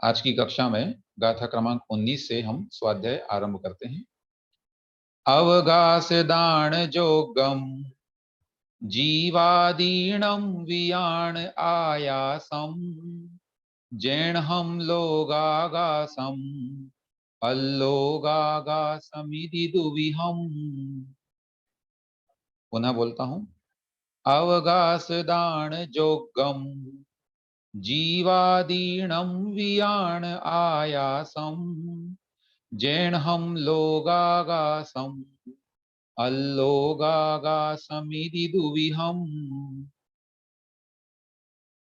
आज की कक्षा में गाथा क्रमांक 19 से हम स्वाध्याय आरंभ करते हैं। अवगास दान जोगम जीवादीणम वियाण आयासम जैन हम लोगागासम अल्लोगागासमिति दुविहम। पुनः बोलता हूं। अवगास दान जोगम जीवादीणम वियाण आयासम जैन हम लोगागासम अल्लोगागासमिति दुविहम।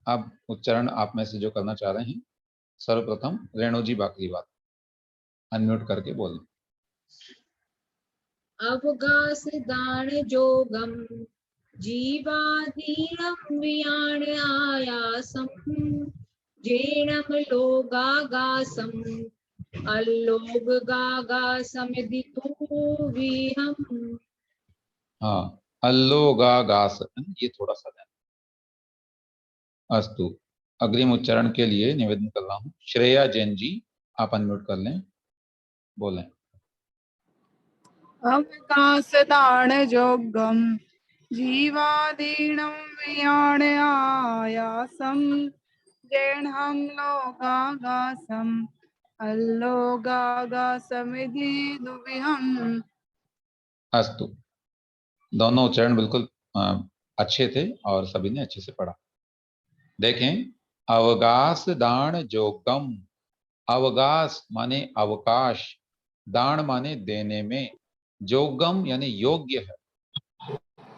अब उच्चारण आप में से जो करना चाह रहे हैं, सर्वप्रथम रेणु जी बाकी बात अनम्यूट करके बोलें। अवगास दान जोगम जीवादीनम वियाण आयासम जैनम लोगागासम अल्लोगागासमिति विहम। हाँ, अल्लोगागास, ये थोड़ा सा ध्यान। अस्तु, अग्रिम उच्चारण के लिए निवेदन कर रहा हूँ। श्रेया जैन जी, आप अनम्यूट कर लें, बोलें। अवकाश दान जोगम जीवादीनम वियाण आयासम जैनहम लोगागासम अल्लोगागासमिति दुविहम। अस्तु, दोनों उच्चारण बिल्कुल अच्छे थे और सभी ने अच्छे से पढ़ा। देखें, अवगास दान जोगम। अवगास माने अवकाश, दान माने देने में, जोगम यानी योग्य है।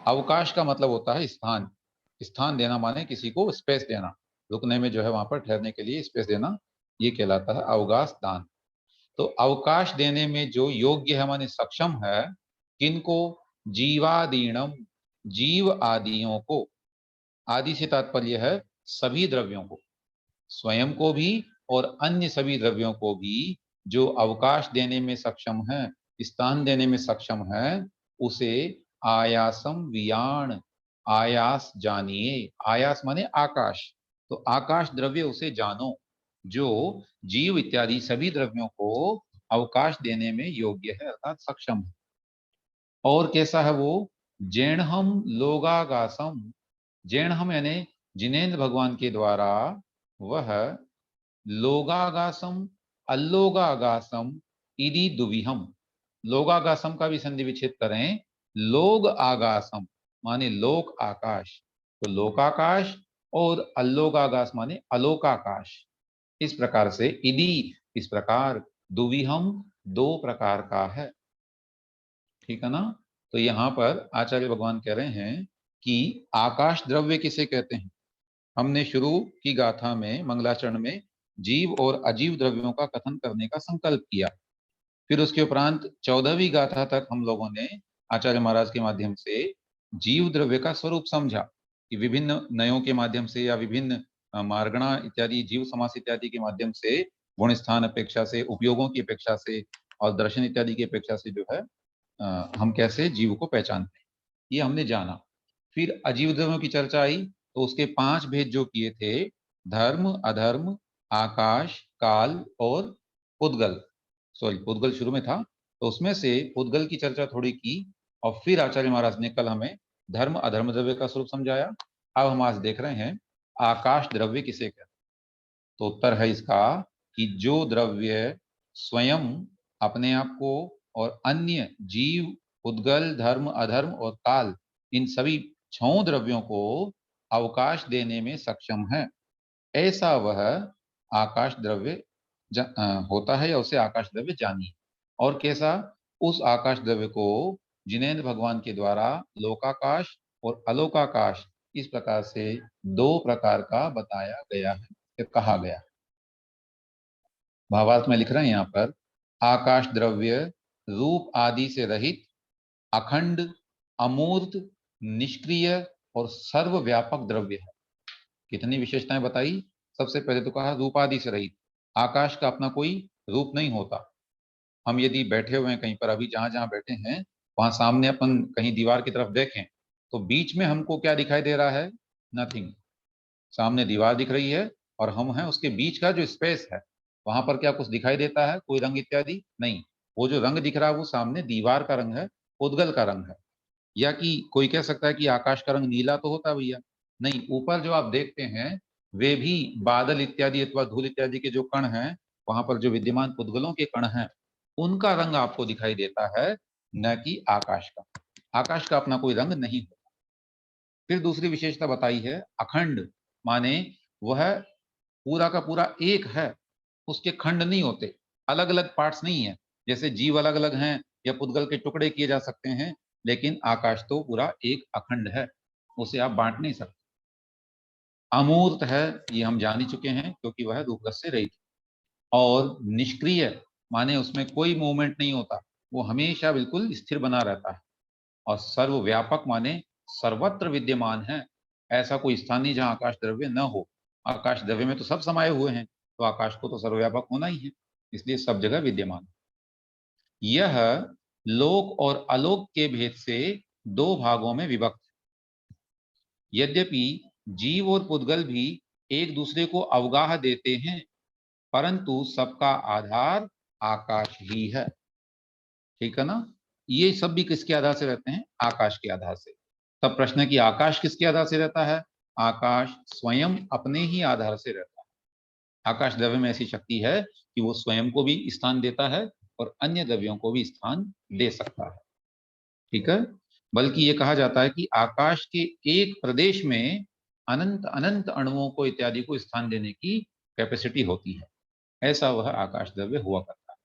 अवकाश का मतलब होता है स्थान, स्थान देना माने किसी को स्पेस देना, रुकने में जो है वहां पर ठहरने के लिए स्पेस देना, ये कहलाता है अवकाश दान। तो अवकाश देने में जो योग्य है माने सक्षम है, किनको? जीवादीणम, जीव आदियों को। आदि से तात्पर्य है सभी द्रव्यों को, स्वयं को भी और अन्य सभी द्रव्यों को भी जो अवकाश देने में सक्षम है, स्थान देने में सक्षम है, उसे आयासम वियाण, आयास जानिए। आयास माने आकाश, तो आकाश द्रव्य उसे जानो, जो जीव इत्यादि सभी द्रव्यों को अवकाश देने में योग्य है अर्थात सक्षम है। और कैसा है वो? जैनहम लोगागासम, जैनहम यानी जिनेन्द्र भगवान के द्वारा वह लोगागासम अल्लोगागासम इति दुविहम। लोगागासम का भी संधि विच्छेद करें, लोग आगासम माने लोक आकाश, तो लोकाकाश, और अल्लोगागास माने अलोकाकाश। इस प्रकार से इति, इस प्रकार, दुविहम, दो प्रकार का है। ठीक है ना? तो यहाँ पर आचार्य भगवान कह रहे हैं कि आकाश द्रव्य किसे कहते हैं। हमने शुरू की गाथा में, मंगलाचरण में, जीव और अजीव द्रव्यों का कथन करने का संकल्प किया। फिर उसके उपरांत 14वीं गाथा तक हम लोगों ने आचार्य महाराज के माध्यम से जीव द्रव्य का स्वरूप समझा कि विभिन्न नयों के माध्यम से या विभिन्न मार्गणा इत्यादि, जीव समास इत्यादि के माध्यम से, गुण स्थान अपेक्षा से, उपयोगों की अपेक्षा से और दर्शन इत्यादि की अपेक्षा से जो है हम कैसे जीव को पहचानते हैं, ये हमने जाना। फिर अजीव द्रव्यों की चर्चा आई, तो उसके 5 भेद जो किए थे, धर्म, अधर्म, आकाश, काल और पुद्गल। सॉरी, पुद्गल शुरू में था, तो उसमें से पुद्गल की चर्चा थोड़ी की, और फिर आचार्य महाराज ने कल हमें धर्म अधर्म द्रव्य का स्वरूप समझाया। अब हम आज देख रहे हैं आकाश द्रव्य किसे कहते हैं। तो उत्तर है इसका कि जो द्रव्य स्वयं अपने आप को और अन्य जीव, पुद्गल, धर्म, अधर्म और काल, इन सभी 6 द्रव्यों को अवकाश देने में सक्षम है, ऐसा वह आकाश द्रव्य होता है, या उसे आकाश द्रव्य जानिए। और कैसा? उस आकाश द्रव्य को जिनेन्द्र भगवान के द्वारा लोकाकाश और अलोकाकाश, इस प्रकार से 2 प्रकार का बताया गया है, कहा गया है। भावार्थ में लिख रहे हैं यहाँ पर, आकाश द्रव्य रूप आदि से रहित, अखंड, अमूर्त, निष्क्रिय और सर्वव्यापक द्रव्य है। कितनी विशेषताएं बताई। सबसे पहले तो कहा रूप आदि से रहित, आकाश का अपना कोई रूप नहीं होता। हम यदि बैठे हुए हैं कहीं पर, अभी जहां जहां बैठे हैं वहां सामने अपन कहीं दीवार की तरफ देखें, तो बीच में हमको क्या दिखाई दे रहा है? नथिंग। सामने दीवार दिख रही है और हम हैं, उसके बीच का जो स्पेस है वहां पर क्या कुछ दिखाई देता है, कोई रंग इत्यादि नहीं। वो जो रंग दिख रहा है वो सामने दीवार का रंग है, उद्गल का रंग है। या कि कोई कह सकता है कि आकाश का रंग नीला तो होता है भैया, नहीं, ऊपर जो आप देखते हैं वे भी बादल इत्यादि अथवा धूल इत्यादि के जो कण हैं, वहां पर जो विद्यमान उद्गलों के कण हैं, उनका रंग आपको दिखाई देता है, न कि आकाश का। आकाश का अपना कोई रंग नहीं होता। फिर दूसरी विशेषता बताई है अखंड, माने वह पूरा का पूरा एक है, उसके खंड नहीं होते, अलग अलग पार्ट्स नहीं है। जैसे जीव अलग अलग हैं या पुद्गल के टुकड़े किए जा सकते हैं, लेकिन आकाश तो पूरा एक अखंड है, उसे आप बांट नहीं सकते। अमूर्त है, ये हम जान ही चुके हैं, क्योंकि वह रूपरस से रहित। और निष्क्रिय माने उसमें कोई मूवमेंट नहीं होता, वो हमेशा बिल्कुल स्थिर बना रहता है। और सर्वव्यापक माने सर्वत्र विद्यमान है, ऐसा कोई स्थान नहीं जहां आकाश द्रव्य न हो। आकाश द्रव्य में तो सब समाये हुए हैं, तो आकाश को तो सर्वव्यापक होना ही है, इसलिए सब जगह विद्यमान। यह लोक और अलोक के भेद से दो भागों में विभक्त। यद्यपि जीव और पुद्गल भी एक दूसरे को अवगाह देते हैं, परंतु सबका आधार आकाश ही है। ठीक है ना? ये सब भी किसके आधार से रहते हैं? आकाश के आधार से। तब प्रश्न है कि आकाश किसके आधार से रहता है? आकाश स्वयं अपने ही आधार से रहता है। आकाश द्रव्य में ऐसी शक्ति है कि वो स्वयं को भी स्थान देता है और अन्य द्रव्यों को भी स्थान दे सकता है। ठीक है? बल्कि ये कहा जाता है कि आकाश के एक प्रदेश में अनंत अनंत अणुओं को इत्यादि को स्थान देने की कैपेसिटी होती है। ऐसा वह आकाश द्रव्य हुआ करता है।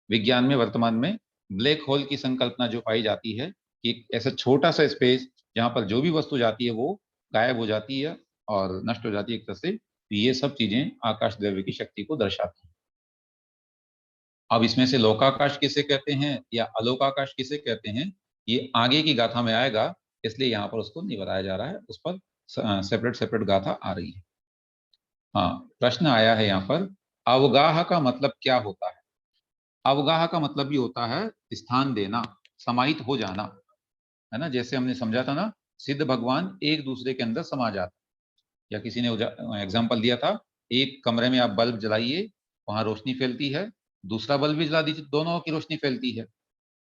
विज्ञान में वर्तमान में ब्लैक होल की संकल्पना जो पाई जाती है कि एक ऐसा छोटा सा स्पेस जहां पर जो भी वस्तु जाती है वो गायब हो जाती है और नष्ट हो जाती है एक तरह से, तो ये सब चीजें आकाश द्रव्य की शक्ति को दर्शाती हैं। अब इसमें से लोकाकाश किसे कहते हैं या अलोकाकाश किसे कहते हैं, ये आगे की गाथा में आएगा, इसलिए यहाँ पर उसको नहीं बताया जा रहा है, उस पर सेपरेट सेपरेट गाथा आ रही है। हाँ, प्रश्न आया है यहाँ पर, अवगाह का मतलब क्या होता है? अवगाह का मतलब भी होता है स्थान देना, समाहित हो जाना, है ना? जैसे हमने समझा था ना, सिद्ध भगवान एक दूसरे के अंदर समा जाते, या किसी ने एग्जाम्पल दिया था, एक कमरे में आप बल्ब जलाइए, वहां रोशनी फैलती है, दूसरा बल्ब भी जला दीजिए, दोनों की रोशनी फैलती है।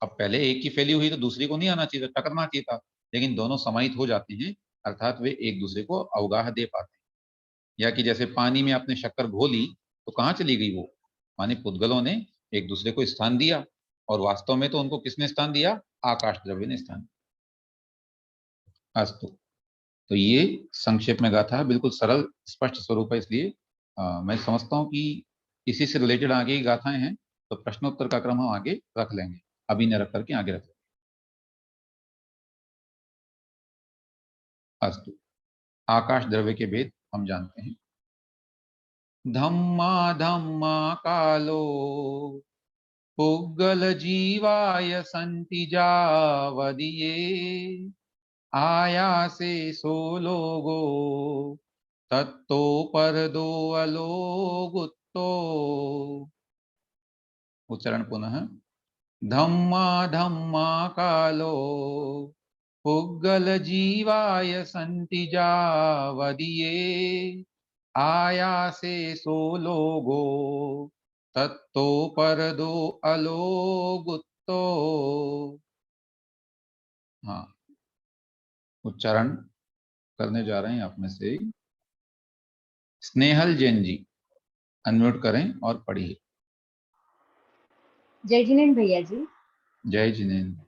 अब पहले एक की फैली हुई तो दूसरी को नहीं आना चाहिए, टकरना चाहिए था, लेकिन दोनों समाहित हो जाते हैं, अर्थात वे एक दूसरे को अवगाह दे पाते हैं। या कि जैसे पानी में आपने शक्कर घोली तो कहाँ चली गई वो, माने पुद्गलों ने एक दूसरे को स्थान दिया, और वास्तव में तो उनको किसने स्थान दिया? आकाश द्रव्य ने स्थान दिया। अस्तु, तो ये संक्षेप में गाथा है, बिल्कुल सरल स्पष्ट स्वरूप है, इसलिए मैं समझता हूँ कि इसी से रिलेटेड आगे की गाथाएं हैं, तो प्रश्नोत्तर का क्रम हम आगे रख लेंगे, अभी न रख करके आगे रख लेंगे। अस्तु, आकाश द्रव्य के भेद हम जानते हैं। धम्मा धम्मा कालो पुग्गल जीवाय संति जावदिये आयासे सो लोगो तत्तो पर दो अलोगुत्तो। उच्चारण पुनः, धम्मा धम्मा कालो पुग्गल जीवाय संति जावदिये आयासे सो लोगो तत्तो पर दो अलोगुत्तो। हाँ, उच्चारण करने जा रहे हैं आप में से स्नेहल जैन जी, अनम्यूट करें और पढ़िए। जय जिनेन्द्र भैया जी। जय जिनेन्द्र।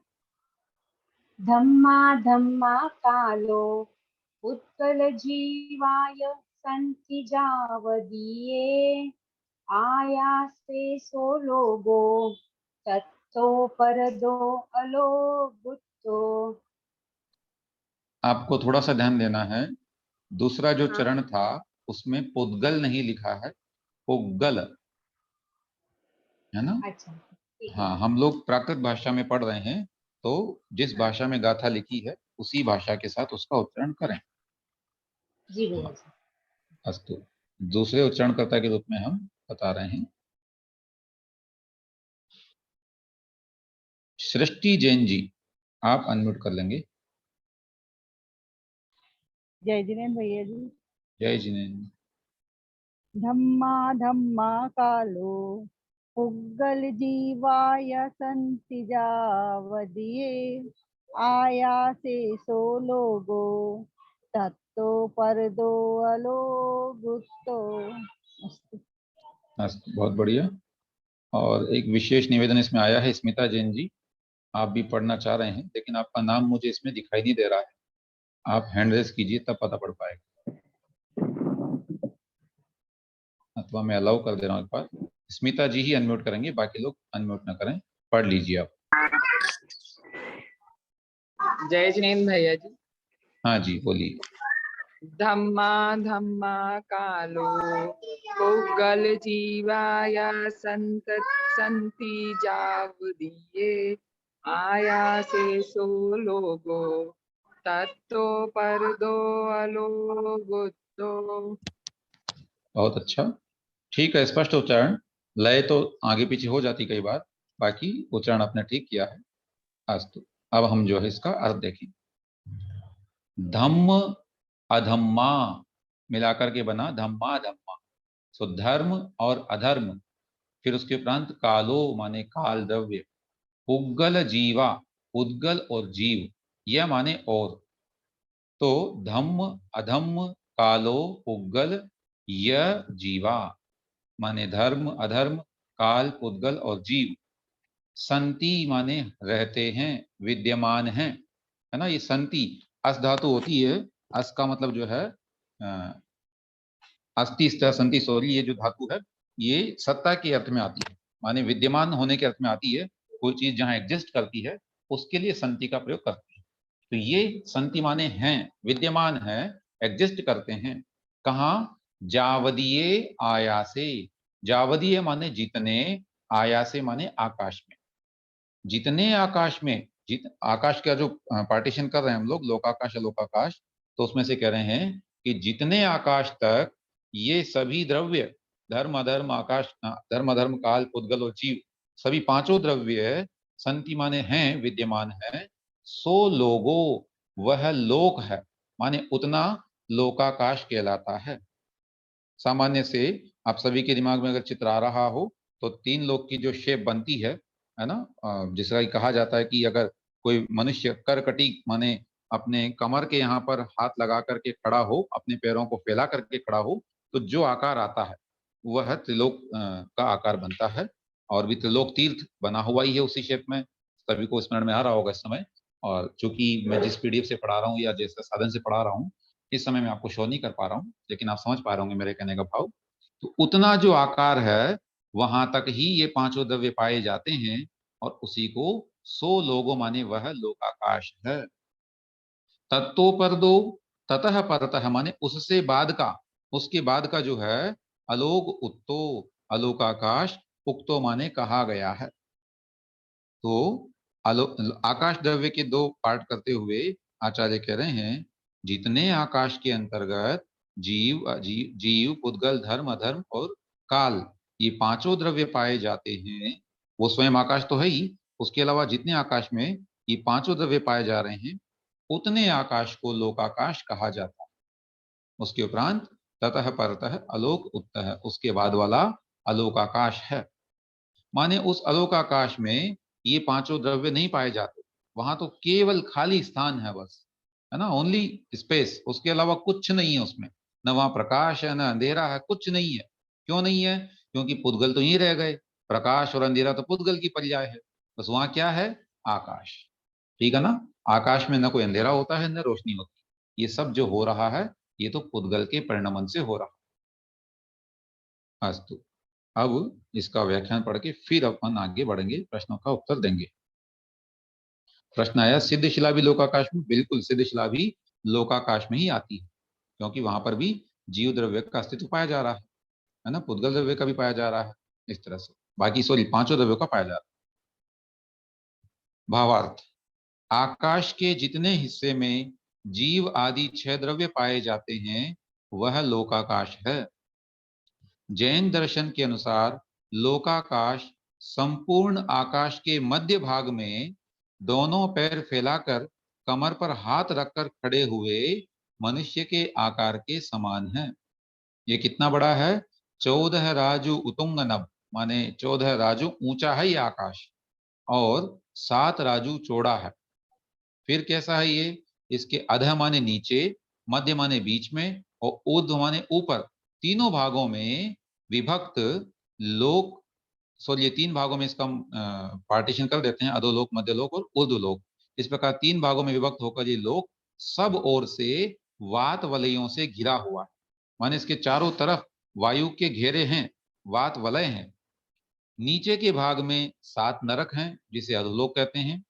धम्मा धम्मा कालो उत्कल जीवाय संति जावदीये आयास्ते सो लोगो तत्तो परदो अलोगुत्तो। आपको थोड़ा सा ध्यान देना है, दूसरा जो हाँ। चरण था उसमें पुद्गल नहीं लिखा है, पुग्गल है ना? अच्छा, ठीक है। हाँ, हम लोग प्राकृत भाषा में पढ़ रहे हैं, तो जिस भाषा में गाथा लिखी है उसी भाषा के साथ उसका उच्चारण करें। जी भैया जी। अस्तु, दूसरे उच्चारणकर्ता के रूप में हम बता रहे हैं, सृष्टि जैन जी, आप अनम्यूट कर लेंगे। जय जिनेन्द्र भैया जी। जय जिनेन्द्र। धम्मा धम्मा कालो पुग्गल जीवाय संति जावदिये आयासे सो लोगो तत्तो परदो अलोगुत्तो। अस्तु, बहुत बढ़िया। और एक विशेष निवेदन इसमें आया है, स्मिता जैन जी, आप भी पढ़ना चाह रहे हैं लेकिन आपका नाम मुझे इसमें दिखाई नहीं दे रहा है, आप हैंड रेस कीजिए तब पता पड़ पाएगा, अथवा मैं अलाउ कर दे रहा हूँ। एक बार स्मिता जी ही अनम्यूट करेंगे, बाकी लोग अनम्यूट ना करें। पढ़ लीजिए आप। जय जिनेन्द्र भैया जी। हाँ जी, बोलिए। धम्मा धम्मा कालो पुग्गल जीवाय संति जावदिये आयासे सो लोगो तत्तो परदो अलोगुत्तो। बहुत अच्छा, ठीक है। स्पष्ट उच्चारण, लय तो आगे पीछे हो जाती कई बार, बाकी उच्चारण आपने ठीक किया है। अस्तु, अब हम जो है इसका अर्थ देखें। धम्म अधम्मा मिलाकर के बना धम्मा धम्मा। सो धर्म और अधर्म, फिर उसके उपरांत कालो माने काल द्रव्य, उग्गल जीवा उद्गल और जीव, यह माने और। तो धम्म अधम्म कालो उग्गल यह जीवा माने धर्म अधर्म काल उद्गल और जीव। संति माने रहते हैं, विद्यमान हैं, है ना। ये संति अस धातु होती है। अस का मतलब जो है अस्ति संति सॉरी, ये जो धातु है ये सत्ता के अर्थ में आती है, माने विद्यमान होने के अर्थ में आती है। कोई चीज जहां एग्जिस्ट करती है उसके लिए संति का प्रयोग करते हैं। तो ये संति माने हैं, विद्यमान है, एग्जिस्ट करते हैं। कहाँ? जावदीय आयासे। जावदीय माने जितने, आयासे माने आकाश में। जितने आकाश में, आकाश का जो पार्टीशन कर रहे हैं हम लोग, लोकाकाश अलोकाकाश, तो उसमें से कह रहे हैं कि जितने आकाश तक ये सभी द्रव्य, धर्म अधर्म आकाश, धर्म अधर्म काल उद्गल और जीव, सभी पांचों द्रव्य संति माने हैं, विद्यमान है। सो लोगो, वह लोक है, माने उतना लोकाकाश कहलाता है। सामान्य से आप सभी के दिमाग में अगर चित्र आ रहा हो तो तीन लोक की जो शेप बनती है ना, जिसका कहा जाता है कि अगर कोई मनुष्य करकटी माने अपने कमर के यहाँ पर हाथ लगा करके खड़ा हो, अपने पैरों को फैला करके खड़ा हो, तो जो आकार आता है वह त्रिलोक का आकार बनता है। और भी त्रिलोक तीर्थ बना हुआ ही है उसी शेप में, सभी को स्मरण में आ रहा होगा इस समय। और चूंकि मैं जिस पीडीएफ से पढ़ा रहा हूँ या जिस साधन से पढ़ा रहा हूँ, इस समय मैं आपको शो नहीं कर पा रहा हूँ, लेकिन आप समझ पा रहे होंगे मेरे कहने का भाव। तो उतना जो आकार है वहां तक ही ये पांचों द्रव्य पाए जाते हैं, और उसी को सो लोगो माने वह लोकाकाश है। तत्तो पर दो, ततः परतः माने उससे बाद का, उसके बाद का जो है, अलोक उत्तो, अलोकाकाश, उक्तो माने कहा गया है। तो आकाश द्रव्य के दो पार्ट करते हुए आचार्य कह रहे हैं, जितने आकाश के अंतर्गत जीव पुद्गल धर्म अधर्म और काल, ये पांचों द्रव्य पाए जाते हैं, वो स्वयं आकाश तो है ही, उसके अलावा जितने आकाश में ये पांचों द्रव्य पाए जा रहे हैं, उतने आकाश को लोकाकाश कहा जाता है। उसके उपरांत ततः परतः अलोक उत्तः, उसके बाद वाला अलोकाकाश है। माने उस अलोकाकाश में ये पांचों द्रव्य नहीं पाए जाते, वहां तो केवल खाली स्थान है बस, है ना, ओनली स्पेस, उसके अलावा कुछ नहीं है उसमें। न वहां प्रकाश है, न अंधेरा है, कुछ नहीं है। क्यों नहीं है? क्योंकि पुद्गल तो यहीं रह गए, प्रकाश और अंधेरा तो पुद्गल की पर्याय है। बस वहां क्या है? आकाश। ठीक है ना। आकाश में न कोई अंधेरा होता है, न रोशनी होती। ये सब जो हो रहा है ये तो पुद्गल के परिणमन से हो रहा है। अस्तु, अब इसका व्याख्यान पढ़ के फिर अपन आगे बढ़ेंगे, प्रश्नों का उत्तर देंगे। प्रश्न आया, सिद्धशिला भी लोकाकाश में? बिल्कुल, सिद्धशिला भी लोकाकाश में ही आती है, क्योंकि वहां पर भी जीव द्रव्य का अस्तित्व पाया जा रहा है ना, पुद्गल द्रव्य का भी पाया जा रहा है, इस तरह से बाकी सॉरी पांचों द्रव्यों का पाया जा रहा है। भावार्थ, आकाश के जितने हिस्से में जीव आदि 6 द्रव्य पाए जाते हैं वह लोकाकाश है। जैन दर्शन के अनुसार लोकाकाश संपूर्ण आकाश के मध्य भाग में दोनों पैर फैलाकर कमर पर हाथ रखकर खड़े हुए मनुष्य के आकार के समान है। ये कितना बड़ा है? 14 राजु उतुंगनभ, माने 14 राजु ऊंचा है ये आकाश, और 7 राजु चौड़ा है। फिर कैसा है ये? इसके अधः माने नीचे, मध्य माने बीच में, और ऊर्ध्व माने ऊपर, तीनों भागों में विभक्त लोक। सॉरी, ये 3 भागों में इसका पार्टीशन कर देते हैं, अधोलोक, मध्यलोक और ऊर्ध्वलोक। इस प्रकार 3 भागों में विभक्त होकर ये लोक सब ओर से वात वलयों से घिरा हुआ है, माने इसके चारों तरफ वायु के घेरे हैं, वात वलय हैं। नीचे के भाग में 7 नरक हैं, जिसे अधोलोक कहते हैं।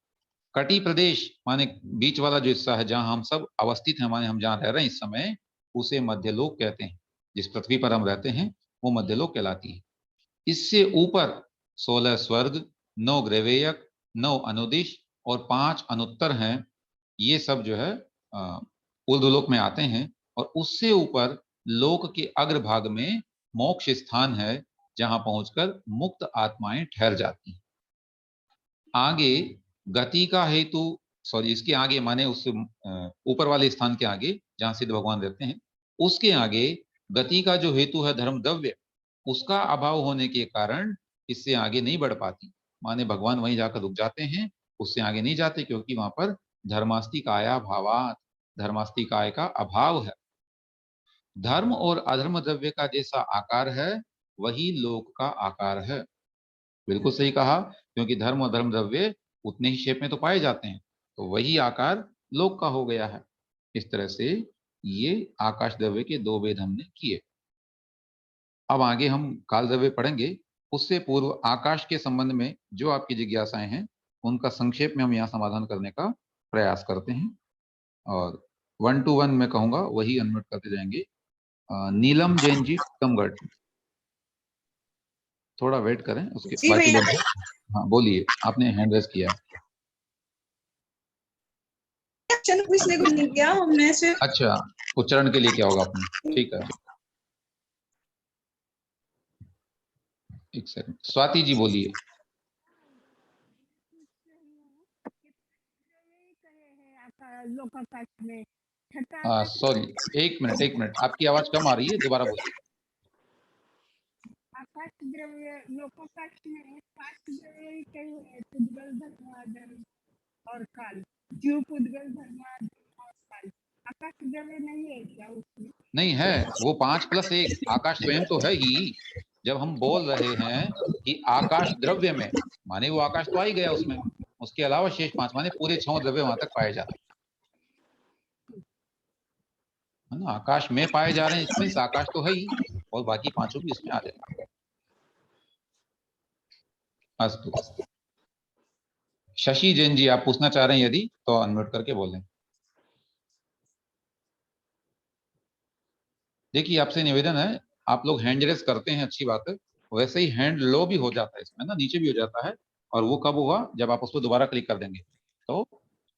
कटी प्रदेश माने बीच वाला जो हिस्सा है जहां हम सब अवस्थित हैं, माने हम जहां रह रहे हैं इस समय, उसे मध्यलोक कहते हैं। जिस पृथ्वी पर हम रहते हैं वो मध्यलोक कहलाती है। इससे ऊपर 16 स्वर्ग, 9 ग्रैवेयक, 9 अनुदिश और 5 अनुत्तर हैं। ये सब जो है ऊर्ध्वलोक में आते हैं। और उससे ऊपर लोक के अग्रभाग में मोक्ष स्थान है, जहां पहुंचकर मुक्त आत्माएं ठहर जाती हैं। आगे गति का हेतु, सॉरी इसके आगे माने उस ऊपर वाले स्थान के आगे जहां सिद्ध भगवान रहते हैं, उसके आगे गति का जो हेतु है धर्म द्रव्य, उसका अभाव होने के कारण इससे आगे नहीं बढ़ पाती। माने भगवान वहीं जाकर रुक जाते हैं, उससे आगे नहीं जाते, क्योंकि वहां पर धर्मास्ति काया भावात, धर्मास्ति काय का अभाव है। धर्म और अधर्म द्रव्य का जैसा आकार है वही लोक का आकार है। बिल्कुल सही कहा, क्योंकि धर्म और धर्म द्रव्य उतने ही शेप में तो पाए जाते हैं, तो वही आकार लोक का हो गया है। इस तरह से ये आकाश द्रव्य के 2 भेद हमने किए। अब आगे हम काल द्रव्य पढ़ेंगे। उससे पूर्व आकाश के संबंध में जो आपकी जिज्ञासाएं हैं उनका संक्षेप में हम यहाँ समाधान करने का प्रयास करते हैं, और 1 to 1 मैं कहूंगा वही अनम्यूट करते जाएंगे। नीलम जैन जी टीकमगढ़, थोड़ा वेट करें, उसके जी बाकी भैया। लोग। हाँ बोलिए, आपने हैंड रेज किया है। क्वेश्चन पूछने को नहीं किया हमने सिर्फ। अच्छा, उच्चारण के लिए क्या होगा आपने? ठीक है, एक सेकंड। स्वाति जी बोलिए। लोकाकाश में सॉरी, एक मिनट, आपकी आवाज कम आ रही है, दोबारा बोलिए। आकाश द्रव्य लोकाकाश में 5 द्रव्य कई है, पुद्गल धर्माधर और काल। जीव पुद्गल धर्माधर और काल। आकाश द्रव्य नहीं है क्या उसमें? नहीं है, वो 5+1 आकाश स्वयं तो है ही। जब हम बोल रहे हैं कि आकाश द्रव्य में, माने वो आकाश तो आ ही गया उसमें, उसके अलावा शेष 5 माने पूरे 6 द्रव्य वहां तक पाए जाते है ना। आकाश में पाए जा रहे हैं, इसमें आकाश तो है ही, और बाकी 5 भी इसमें आ जाएंगे। अस्तु। शशि जैन जी, आप पूछना चाह रहे हैं यदि तो अनम्यूट करके बोलें। देखिए, आपसे निवेदन है, आप लोग हैंड रेस करते हैं, अच्छी बात है, वैसे ही हैंड लो भी हो जाता है इसमें ना, नीचे भी हो जाता है। और वो कब हुआ? जब आप उस पर दोबारा क्लिक कर देंगे। तो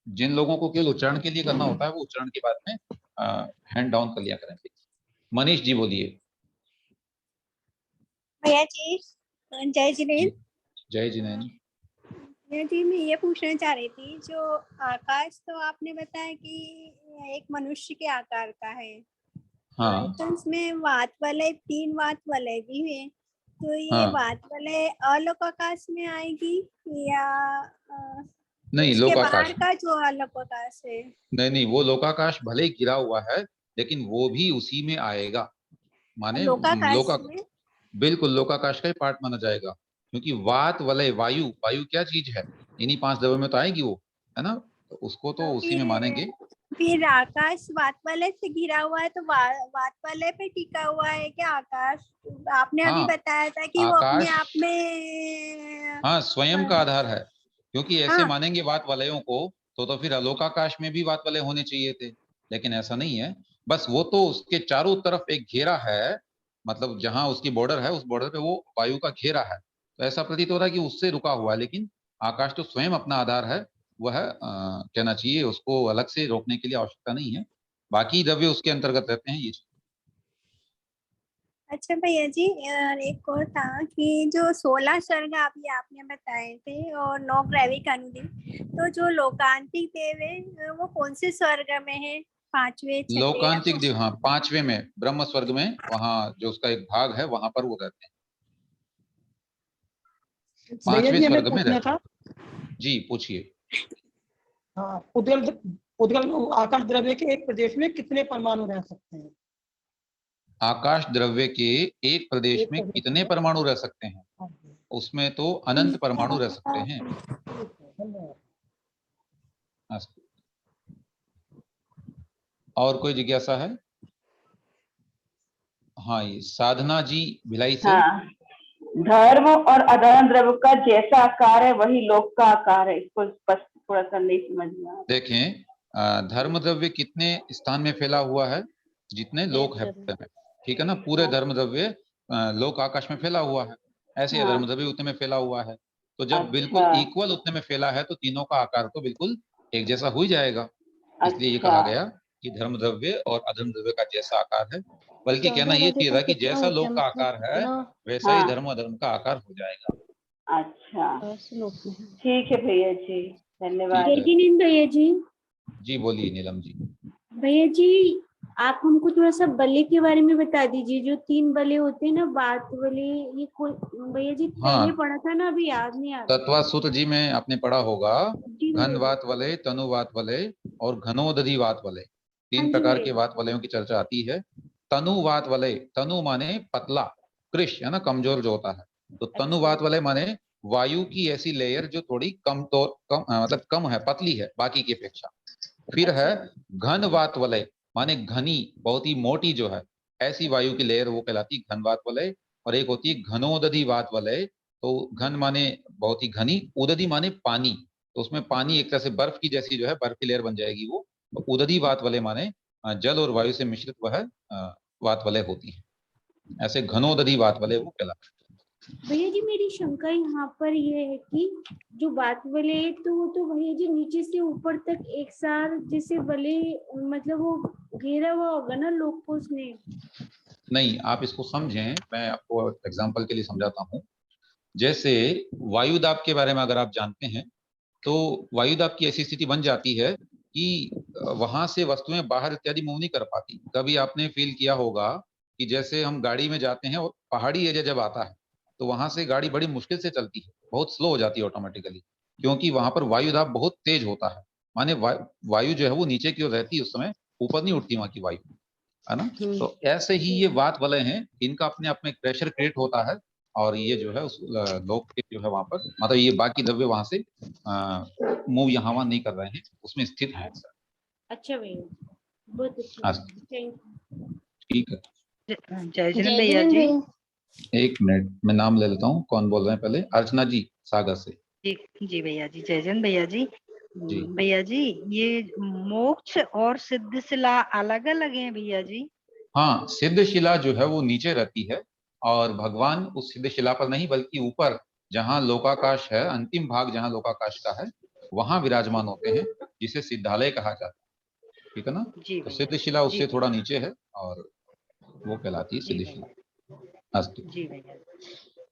जिन लोगों को केवल उच्चारण के लिए करना होता है वो उच्चारण के बाद में हैंड डाउन कर लिया करें। मनीष जी बोलिए। भैया जी, जय जिनेन्द्र। जय जिनेन्द्र। भैया जी, मैं ये पूछना चाह रही थी, जो आकाश तो आपने बताया कि एक मनुष्य के आकार का है। हाँ तो इसमें वात वलय, 3 वात वलय भी है, तो ये हाँ। वात वलय अलोक आकाश में आएगी या नहीं, उसके लोकाकाश बाहर में। का जो अलोक आकाश है? नहीं, वो लोकाकाश भले ही गिरा हुआ है, लेकिन वो भी उसी में आएगा। माने लोकाकाश लोका में? बिल्कुल लोकाकाश का ही पार्ट माना जाएगा, क्योंकि वात वलय वायु, वायु क्या चीज है, इन्हीं 5 द्रव्यों में तो आएगी वो, है ना, तो उसको तो तो उसी में मानेंगे। फिर आकाश वात वलय से घिरा हुआ है, तो वात वलय पे टिका हुआ है क्या आकाश? आपने अभी हाँ, बताया था कि वो अपने आकाश आप में। हाँ स्वयं का आधार है, क्योंकि ऐसे हाँ, मानेंगे वात वलयों को तो फिर अलोकाकाश में भी वात वलय होने चाहिए थे, लेकिन ऐसा नहीं है। बस वो तो उसके चारों तरफ एक घेरा है, मतलब जहां उसकी बॉर्डर है उस बॉर्डर पे वो वायु का घेरा है, तो ऐसा प्रतीत हो रहा है कि उससे रुका हुआ है, लेकिन आकाश तो स्वयं अपना आधार है। वह कहना चाहिए, उसको अलग से रोकने के लिए आवश्यकता नहीं है, बाकी द्रव्य उसके अंतर्गत रहते हैं। ये अच्छा भैया जी, और एक और था कि जो 16 स्वर्ग अभी आपने बताए थे और 9 ग्रैविक अनुदिन, तो जो लोकांतिक देव है वो कौन से स्वर्ग में है? पांचवे छठे या लोकांतिक दिव्य, हाँ 5वें में ब्रह्म स्वर्ग में, वहाँ जो उसका एक भाग है वहां पर वो रहते हैं, भैया 5वें जी हमें स्वर्ग में पूछना रहते था। हैं। जी पूछिए। हाँ, उद्गल उद्गल आकाश द्रव्य के एक प्रदेश में कितने परमाणु रह सकते हैं? आकाश द्रव्य के एक प्रदेश एक में प्रदेश कितने में। परमाणु रह सकते हैं? हाँ, उसमें तो अनंत परमाणु रह सकते हैं। ठीक है, धन्यवाद। अस्तु। और कोई जिज्ञासा है? हाँ, ये साधना जी भिलाई से। हाँ, धर्म और अधर्म द्रव्य का जैसा आकार है वही लोक का आकार है। इसको स्पष्ट थोड़ा सा नहीं समझ में आ रहा। देखें, धर्म द्रव्य कितने स्थान में फैला हुआ है? जितने लोक है पूरे में, ठीक है ना, पूरे धर्म द्रव्य लोक आकाश में फैला हुआ है, ऐसे ही हाँ। धर्म द्रव्य उतने में फैला हुआ है। तो जब बिल्कुल अच्छा इक्वल उतने में फैला है तो तीनों का आकार तो बिल्कुल एक जैसा हो ही जाएगा। इसलिए ये अच्छा कहा गया कि धर्म द्रव्य और अधर्म द्रव्य का जैसा आकार है, बल्कि कहना ये चाहिए था कि जैसा लोक का आकार है वैसा ही हाँ। धर्म अधर्म का आकार हो जाएगा। अच्छा ठीक है भैया जी, धन्यवाद। ठीक है। भैया जी, जी बोलिए नीलम जी। भैया जी आप हमको थोड़ा सा बल्ले के बारे में बता दीजिए। जो 3 बल्ले होते हैं ना, बात वाले, ये कोई भैया जी हाँ। पहले पढ़ा था ना, अभी याद नहीं आ रहा। तत्वा सूत्र जी में आपने पढ़ा होगा, जी भैया। घनवात वलय, तनुवात वलय और घनोदधि वात वलय, 3 हाँ जी प्रकार के भैया। वात वलयों की चर्चा आती है। तनुवात वलय, तनु माने पतला, कृश है ना, कमजोर जो होता है। तो तनुवात वलय माने वायु की ऐसी लेयर जो थोड़ी मतलब कम है, पतली है बाकी की अपेक्षा। फिर है घनवात वलय, माने घनी, बहुत ही मोटी जो है, ऐसी वायु की लेयर, वो कहलाती है घनवात वलय। और एक होती है घनोदधि वात वलय। तो घन माने बहुत ही घनी, उदधि माने पानी, तो उसमें पानी एक तरह से बर्फ की जैसी जो है, बर्फ की लेयर बन जाएगी वो। तो उदधि वात वलय माने जल और वायु से मिश्रित वह वात वलय होती है। ऐसे घनोदधि वात वलय वो कहलाता है। भैया जी मेरी शंका यहाँ पर ये है कि जो बात वाले, तो वो तो भैया जी नीचे से ऊपर तक एक साथ जैसे बले, मतलब वो घेरा हुआ होगा ना लोग को उसने। नहीं, आप इसको समझें, मैं आपको एग्जाम्पल के लिए समझाता हूँ। जैसे वायुदाब के बारे में अगर आप जानते हैं, तो वायुदाब की ऐसी स्थिति बन जाती है कि वहां से वस्तुएं बाहर इत्यादि मूव नहीं कर पाती। कभी आपने फील किया होगा कि जैसे हम गाड़ी में जाते हैं और पहाड़ी एरिया जब आता है तो वहां से गाड़ी बड़ी मुश्किल से चलती है, बहुत स्लो हो जाती है ऑटोमेटिकली, क्योंकि वहां पर वायुदाब बहुत तेज होता है। माने वायु जो है वो नीचे की ओर रहती है, उस समय ऊपर नहीं उठती वहां की वायु, है ना। तो ऐसे ही ये वात वलय हैं, इनका अपने आप में एक प्रेशर क्रिएट होता है, और ये जो है उस लोक के जो है वहां पर, मतलब ये बाकी द्रव्य वहां से मूव यहाँ वहां नहीं कर रहे हैं, उसमें स्थित है। अच्छा भैया, बहुत अच्छा। हाँ, थैंक ठीक है। जय जिनेंद्र भैया जी। एक मिनट, मैं नाम ले लेता हूँ, कौन बोल रहे हैं पहले? अर्चना जी सागर से। जी भैया जी, जय जिनेंद्र भैया जी। जी। भैया जी, ये मोक्ष और सिद्धशिला अलग अलग हैं भैया जी? हाँ, सिद्धशिला जो है वो नीचे रहती है, और भगवान उस सिद्धशिला पर नहीं बल्कि ऊपर, जहाँ लोकाकाश है, अंतिम भाग जहाँ लोकाकाश का है, वहां विराजमान होते हैं, जिसे सिद्धालय कहा जाता है। ठीक है ना। जी तो भैया सिद्धशिला जी उससे थोड़ा नीचे है, और वो कहलाती है जी सिद्धशिला। अस्तु। जी भैया।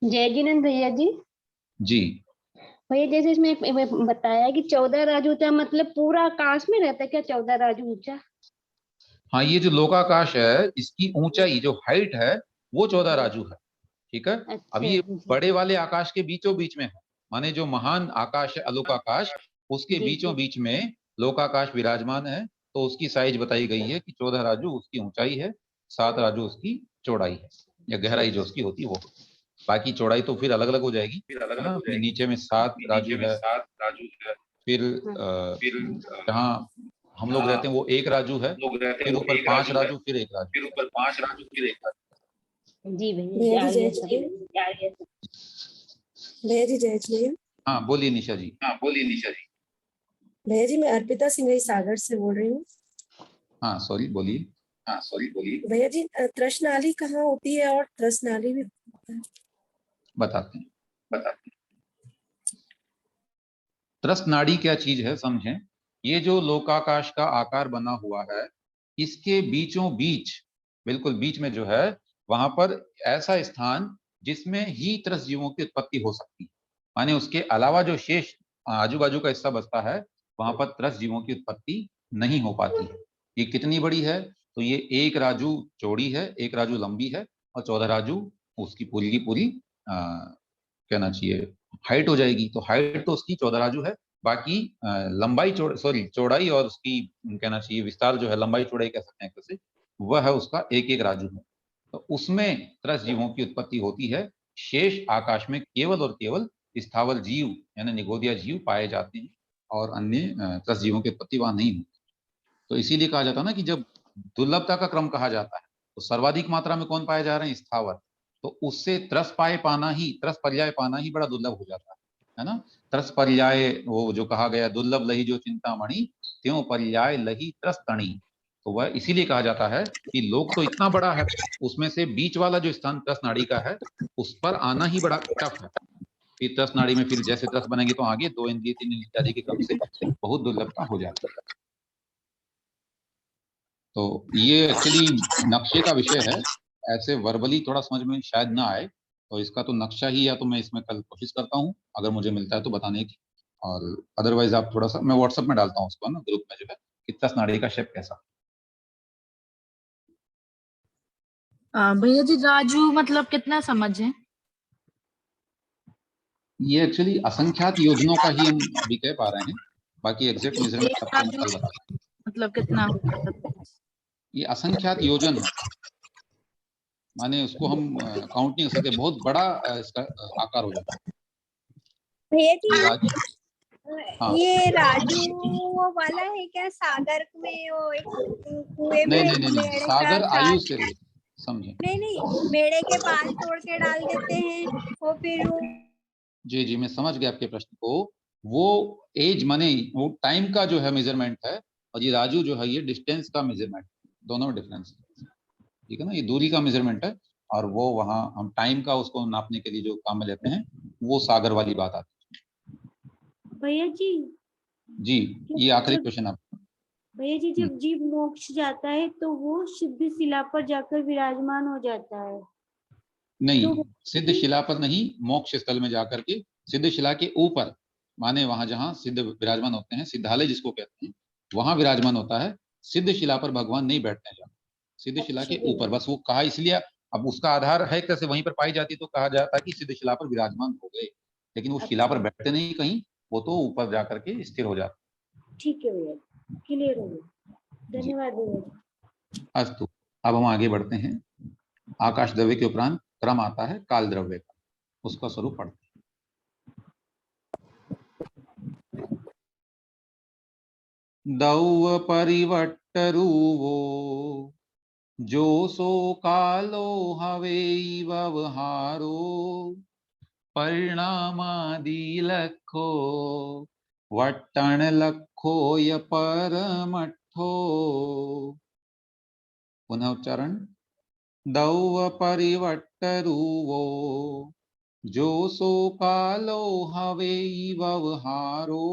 जय जिनेंद्र भैया जी। जी। भैया जैसे इसमें बताया कि 14 राजू ऊंचा, मतलब पूरा आकाश में रहता है क्या 14 राजू ऊंचा? हाँ, ये जो लोकाकाश है इसकी ऊंचाई जो हाइट है वो 14 राजू है। ठीक है। अब अच्छा ये जी बड़े वाले आकाश के बीचों बीच में है, माने जो महान आकाश है अलोकाकाश, उसके जी बीचों जी। बीच में लोकाकाश विराजमान है। तो उसकी साइज बताई गई है कि 14 राजू उसकी ऊंचाई है, 7 राजू उसकी चौड़ाई है, या गहराई जो उसकी होती है वो। बाकी चौड़ाई तो फिर अलग अलग हो जाएगी, है ना। नीचे में 7 राजू है, फिर जहाँ हम लोग रहते हैं वो 1 राजू है, फिर ऊपर 5 राजू, फिर 1 राजू। जी भैया भैया जी जय सब। श्री भैया जी जय श्री। हाँ बोलिए निशा जी। भैया जी मैं अर्पिता सिंह सागर से बोल रही हूँ। हाँ सॉरी, बोलिए। भैया जी त्रसनाली कहाँ होती है, और त्रसनाली भी बताते हैं। त्रस्त नाड़ी क्या चीज है समझें। ये जो लोकाकाश का आकार बना हुआ है, इसके बीचों बीच, बिल्कुल बीच में जो है, वहां पर ऐसा स्थान जिसमें ही त्रस्त जीवों की उत्पत्ति हो सकती है। माने उसके अलावा जो शेष आजू बाजू का हिस्सा बचता है, वहां पर त्रस्त जीवों की उत्पत्ति नहीं हो पाती है। ये कितनी बड़ी है? तो ये 1 राजू चौड़ी है, 1 राजू लंबी है और 14 राजू उसकी पूरी की पूरी कहना चाहिए हाइट हो जाएगी। तो हाइट तो उसकी 14 राजू है, बाकी लंबाई चौड़ाई और उसकी कहना चाहिए विस्तार जो है, लंबाई चौड़ाई कह सकते हैं एक तरह से, वह है उसका 1-1 राजू है। तो उसमें त्रस जीवों की उत्पत्ति होती है। शेष आकाश में केवल और केवल स्थावर जीव यानी निगोदिया जीव पाए जाते हैं और अन्य त्रस जीवों की उत्पत्ति वहां नहीं होती। तो इसीलिए कहा जाता है ना कि जब दुर्लभता का क्रम कहा जाता है तो सर्वाधिक मात्रा में कौन पाए जा रहे हैं? स्थावर। तो उससे त्रस पर्याय पाना ही बड़ा दुर्लभ हो जाता है ना। त्रस पर्याय वो जो कहा गया, दुर्लभ लही जो चिंतामणि, त्यों पर्याय लही त्रस तणी। तो वह इसीलिए कहा जाता है कि लोक तो इतना बड़ा है, उसमें से बीच वाला जो स्थान त्रस नाड़ी का है उस पर आना ही बड़ा टफ है। फिर त्रस नाड़ी में फिर जैसे त्रस बनेंगे तो आगे 2 इंद्रिय 3 इंद्रिय इत्यादि के क्रम से बहुत दुर्लभता हो जाती है। तो ये एक्चुअली नक्शे का विषय है, ऐसे वर्बली थोड़ा समझ में शायद ना आए, तो इसका तो नक्शा ही या तो मैं इसमें कल कोशिश करता हूँ अगर मुझे मिलता है तो बताने की, और अदरवाइज आप थोड़ा सा मैं व्हाट्सएप में डालता हूँ उसको ना ग्रुप में जो है कि त्रस नाड़ी का शेप कैसा। भैया जी राजू मतलब कितना समझ है? ये एक्चुअली असंख्यात योजनों का ही हम अभी कह पा रहे हैं, बाकी एग्जैक्ट मेजरमेंट एक आपको मैं राजू कल बता। मतलब कितना होगा? ये असंख्यात योजन है, माने उसको हम काउंट नहीं कर सकते, बहुत बड़ा इसका आकार हो जाता भैया जी है। राजू, हाँ ये राजू वो वाला है क्या, सागर में वो एक कुएं में नहीं, मेढ़े का सागर आयु छाछ? से समझे। नहीं, मेढ़े के बाल तोड़ के डाल देते हैं वो, फिर वो जी मैं समझ गया आपके प्रश्न को। वो एज माने वो टाइम का जो है मेजरमेंट है, और ये राजू जो है ये डिस्टेंस का मेजरमेंट, दोनों में डिफरेंस है, ठीक है ना। ये दूरी का मेजरमेंट है और वो वहाँ हम टाइम का उसको नापने के लिए जो काम में लेते हैं वो सागर वाली बात आती भैया जी है। जी ये आखिरी जब क्वेश्चन आप। भैया जी जब जीव मोक्ष जाता है तो वो सिद्ध शिला पर जाकर विराजमान हो जाता है। नहीं, तो सिद्ध शिला पर नहीं, मोक्ष स्थल में जाकर के सिद्ध शिला के ऊपर, माने वहां जहां सिद्ध विराजमान होते हैं, सिद्धालय जिसको कहते हैं, वहां विराजमान होता है। सिद्ध शिला पर भगवान नहीं बैठने जाते, सिद्ध शिला के ऊपर। बस वो कहा इसलिए, अब उसका आधार है कैसे वहीं पर पाई जाती तो कहा जाता कि सिद्ध शिला पर विराजमान हो गए, लेकिन वो शिला पर बैठते नहीं कहीं, वो तो ऊपर जाकर के स्थिर हो जाते। ठीक है भैया, क्लियर हो गया, धन्यवाद भैया। अस्तु, अब हम आगे बढ़ते हैं। आकाश द्रव्य के उपरांत क्रम आता है काल द्रव्य का, उसका स्वरूप पढ़ते हैं। दौव परिवट्टरूवो जो सो कालो हवे व्यवहारो परिणामादि लखो वट्टण लखो य परमठो। पुनः उच्चारण। दौव परिवट्टरूवो जो सो कालो हवे व्यवहारो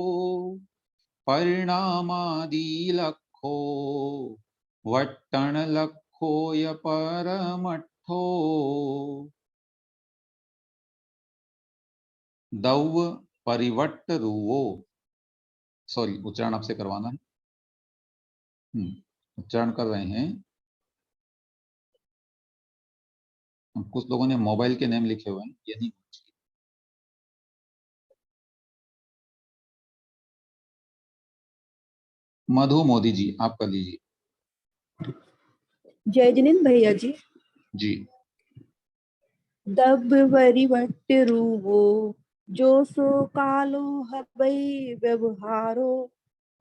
परिणामादि लखो वट्टण लखो य परमठो। दौव परिवट्ट रुवो, सॉरी उच्चारण आपसे करवाना है। उच्चारण कर रहे हैं। कुछ लोगों ने मोबाइल के नेम लिखे हुए हैं, ये नहीं। मधु मोदी जी आप कर लीजिए। जय जिनेन्द्र भैया जी। जी। दब वरिवट रूवो जो सो कालो हबै व्यवहारो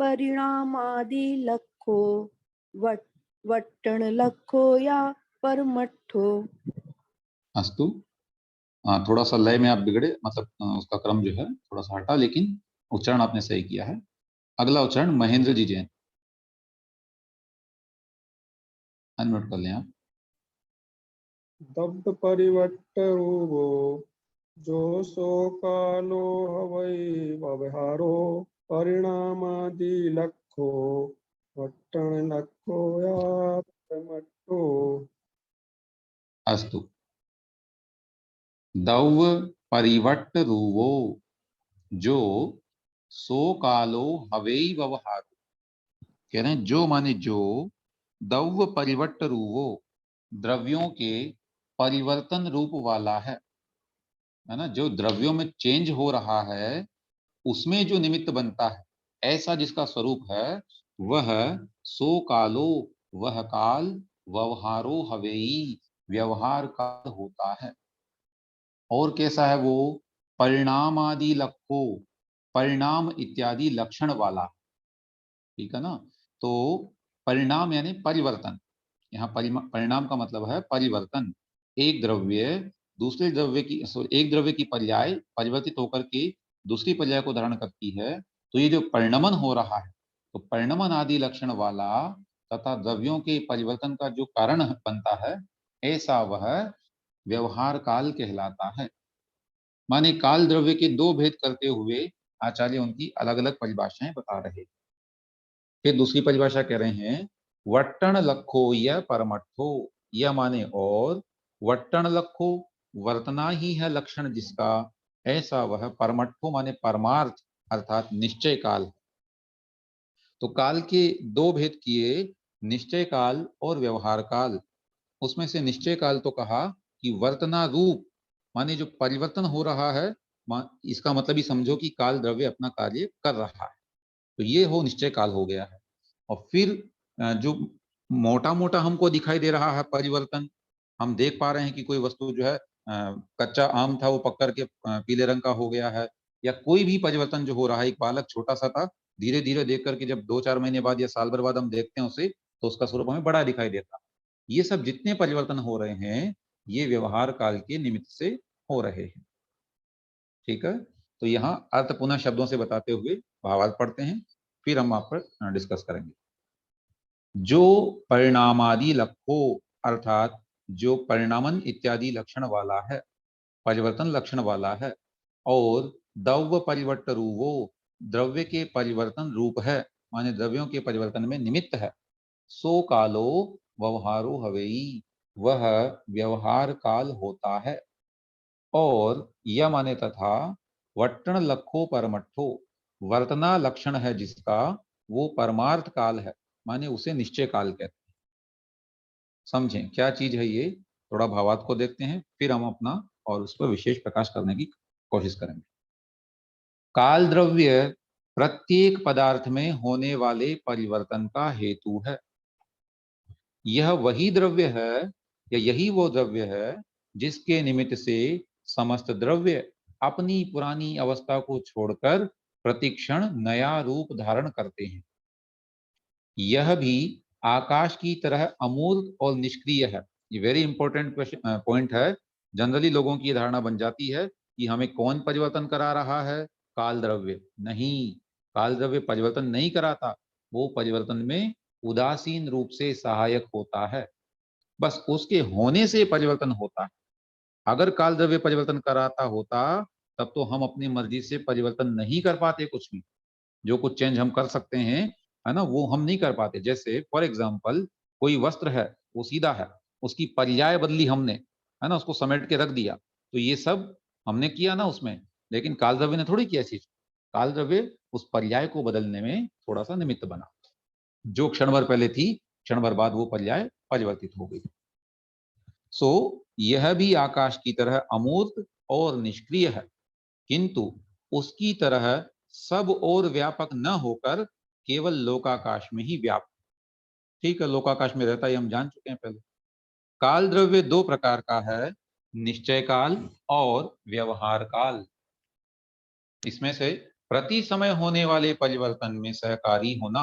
परिणामादि लखो वट्टण लखो या परमठो। अस्तु। थोड़ा सा लय में आप बिगड़े, मतलब उसका क्रम जो है थोड़ा सा हटा, लेकिन उच्चारण आपने सही किया है। अगला उच्चारण महेंद्र जी जैन, अनम्यूट कर लें आप। दब्ध परिवट्ट रूपो जो सो कालो हवै व्यवहारो परिणामादि लखो वट्टण लखो या परमठो। अस्तु। दौव परिवट्ट रूवो जो सो कालो हवे व्यवहारो, कह रहे हैं जो माने जो द्रव्य परिवर्त रूपो, द्रव्यों के परिवर्तन रूप वाला है ना, जो द्रव्यों में चेंज हो रहा है उसमें जो निमित्त बनता है, ऐसा जिसका स्वरूप है वह सो कालो, वह काल व्यवहारो हवेई, व्यवहार काल होता है। और कैसा है वो? परिणाम आदि लक्षो, परिणाम इत्यादि लक्षण वाला, ठीक है ना। तो परिणाम यानी परिवर्तन, यहाँ परिणाम का मतलब है परिवर्तन। एक द्रव्य दूसरे द्रव्य की, एक द्रव्य की पर्याय परिवर्तित होकर के दूसरी पर्याय को धारण करती है, तो ये जो परिणमन हो रहा है, तो परिणमन आदि लक्षण वाला तथा द्रव्यों के परिवर्तन का जो कारण बनता है, ऐसा वह व्यवहार काल कहलाता है। माने काल द्रव्य के दो भेद करते हुए आचार्य उनकी अलग अलग परिभाषाएं बता रहे। फिर दूसरी परिभाषा कह रहे हैं वट्टण लखो यह परमठो, यह माने और, वट्टण लखो वर्तना ही है लक्षण जिसका, ऐसा वह परमठो माने परमार्थ अर्थात निश्चय काल। तो काल के दो भेद किए, निश्चय काल और व्यवहार काल। उसमें से निश्चय काल तो कहा कि वर्तना रूप माने जो परिवर्तन हो रहा है, इसका मतलब ही समझो कि काल द्रव्य अपना कार्य कर रहा है, तो ये हो निश्चय काल हो गया है। और फिर जो मोटा मोटा हमको दिखाई दे रहा है परिवर्तन, हम देख पा रहे हैं कि कोई वस्तु जो है कच्चा आम था वो पक करके पीले रंग का हो गया है, या कोई भी परिवर्तन जो हो रहा है, एक बालक छोटा सा था, धीरे धीरे देख करके जब 2-4 महीने बाद या साल भर बाद हम देखते हैं उसे, तो उसका स्वरूप हमें बड़ा दिखाई देता है। ये सब जितने परिवर्तन हो रहे हैं ये व्यवहार काल के निमित्त से हो रहे हैं, ठीक है। तो यहाँ अर्थ पुनः शब्दों से बताते हुए भावार्थ पढ़ते हैं, फिर हम आप पर डिस्कस करेंगे। जो परिणामादि लक्षो अर्थात जो परिणामन इत्यादि लक्षण वाला है, परिवर्तन लक्षण वाला है, और द्रव्य परिवर्तन रूपो, द्रव्य के परिवर्तन रूप है, माने द्रव्यों के परिवर्तन में निमित्त है, सो कालो व्यवहारो हवेई, वह व्यवहार काल होता है। और यह माने तथा वट्टण लखो परमठो, वर्तना लक्षण है जिसका, वो परमार्थ काल है, माने उसे निश्चय काल कहते हैं। समझें क्या चीज है ये, थोड़ा भावार्थ को देखते हैं, फिर हम अपना और उस पर विशेष प्रकाश करने की कोशिश करेंगे। काल द्रव्य प्रत्येक पदार्थ में होने वाले परिवर्तन का हेतु है। यह वही द्रव्य है या यही वो द्रव्य है जिसके निमित्त से समस्त द्रव्य अपनी पुरानी अवस्था को छोड़कर प्रतिक्षण नया रूप धारण करते हैं। यह भी आकाश की तरह अमूर्त और निष्क्रिय है। ये वेरी इंपॉर्टेंट पॉइंट है। जनरली लोगों की धारणा बन जाती है कि हमें कौन परिवर्तन करा रहा है, काल द्रव्य। नहीं, काल द्रव्य परिवर्तन नहीं कराता, वो परिवर्तन में उदासीन रूप से सहायक होता है, बस उसके होने से परिवर्तन होता है। अगर काल द्रव्य परिवर्तन कराता होता तब तो हम अपनी मर्जी से परिवर्तन नहीं कर पाते, कुछ भी जो कुछ चेंज हम कर सकते हैं, है ना, वो हम नहीं कर पाते। जैसे फॉर एग्जाम्पल कोई वस्त्र है, वो सीधा है, उसकी पर्याय बदली हमने, है ना, उसको समेट के रख दिया, तो ये सब हमने किया ना उसमें, लेकिन काल द्रव्य ने थोड़ी किया चीज। काल द्रव्य उस पर्याय को बदलने में थोड़ा सा निमित्त बना, जो क्षण भर पहले थी क्षण भर बाद वो पर्याय परिवर्तित हो गई। सो यह भी आकाश की तरह अमूर्त और निष्क्रिय है, किंतु उसकी तरह सब और व्यापक न होकर केवल लोकाकाश में ही व्यापक। ठीक है, लोकाकाश में रहता है, हम जान चुके हैं पहले। काल द्रव्य दो प्रकार का है, निश्चय काल और व्यवहार काल। इसमें से प्रति समय होने वाले परिवर्तन में सहकारी होना,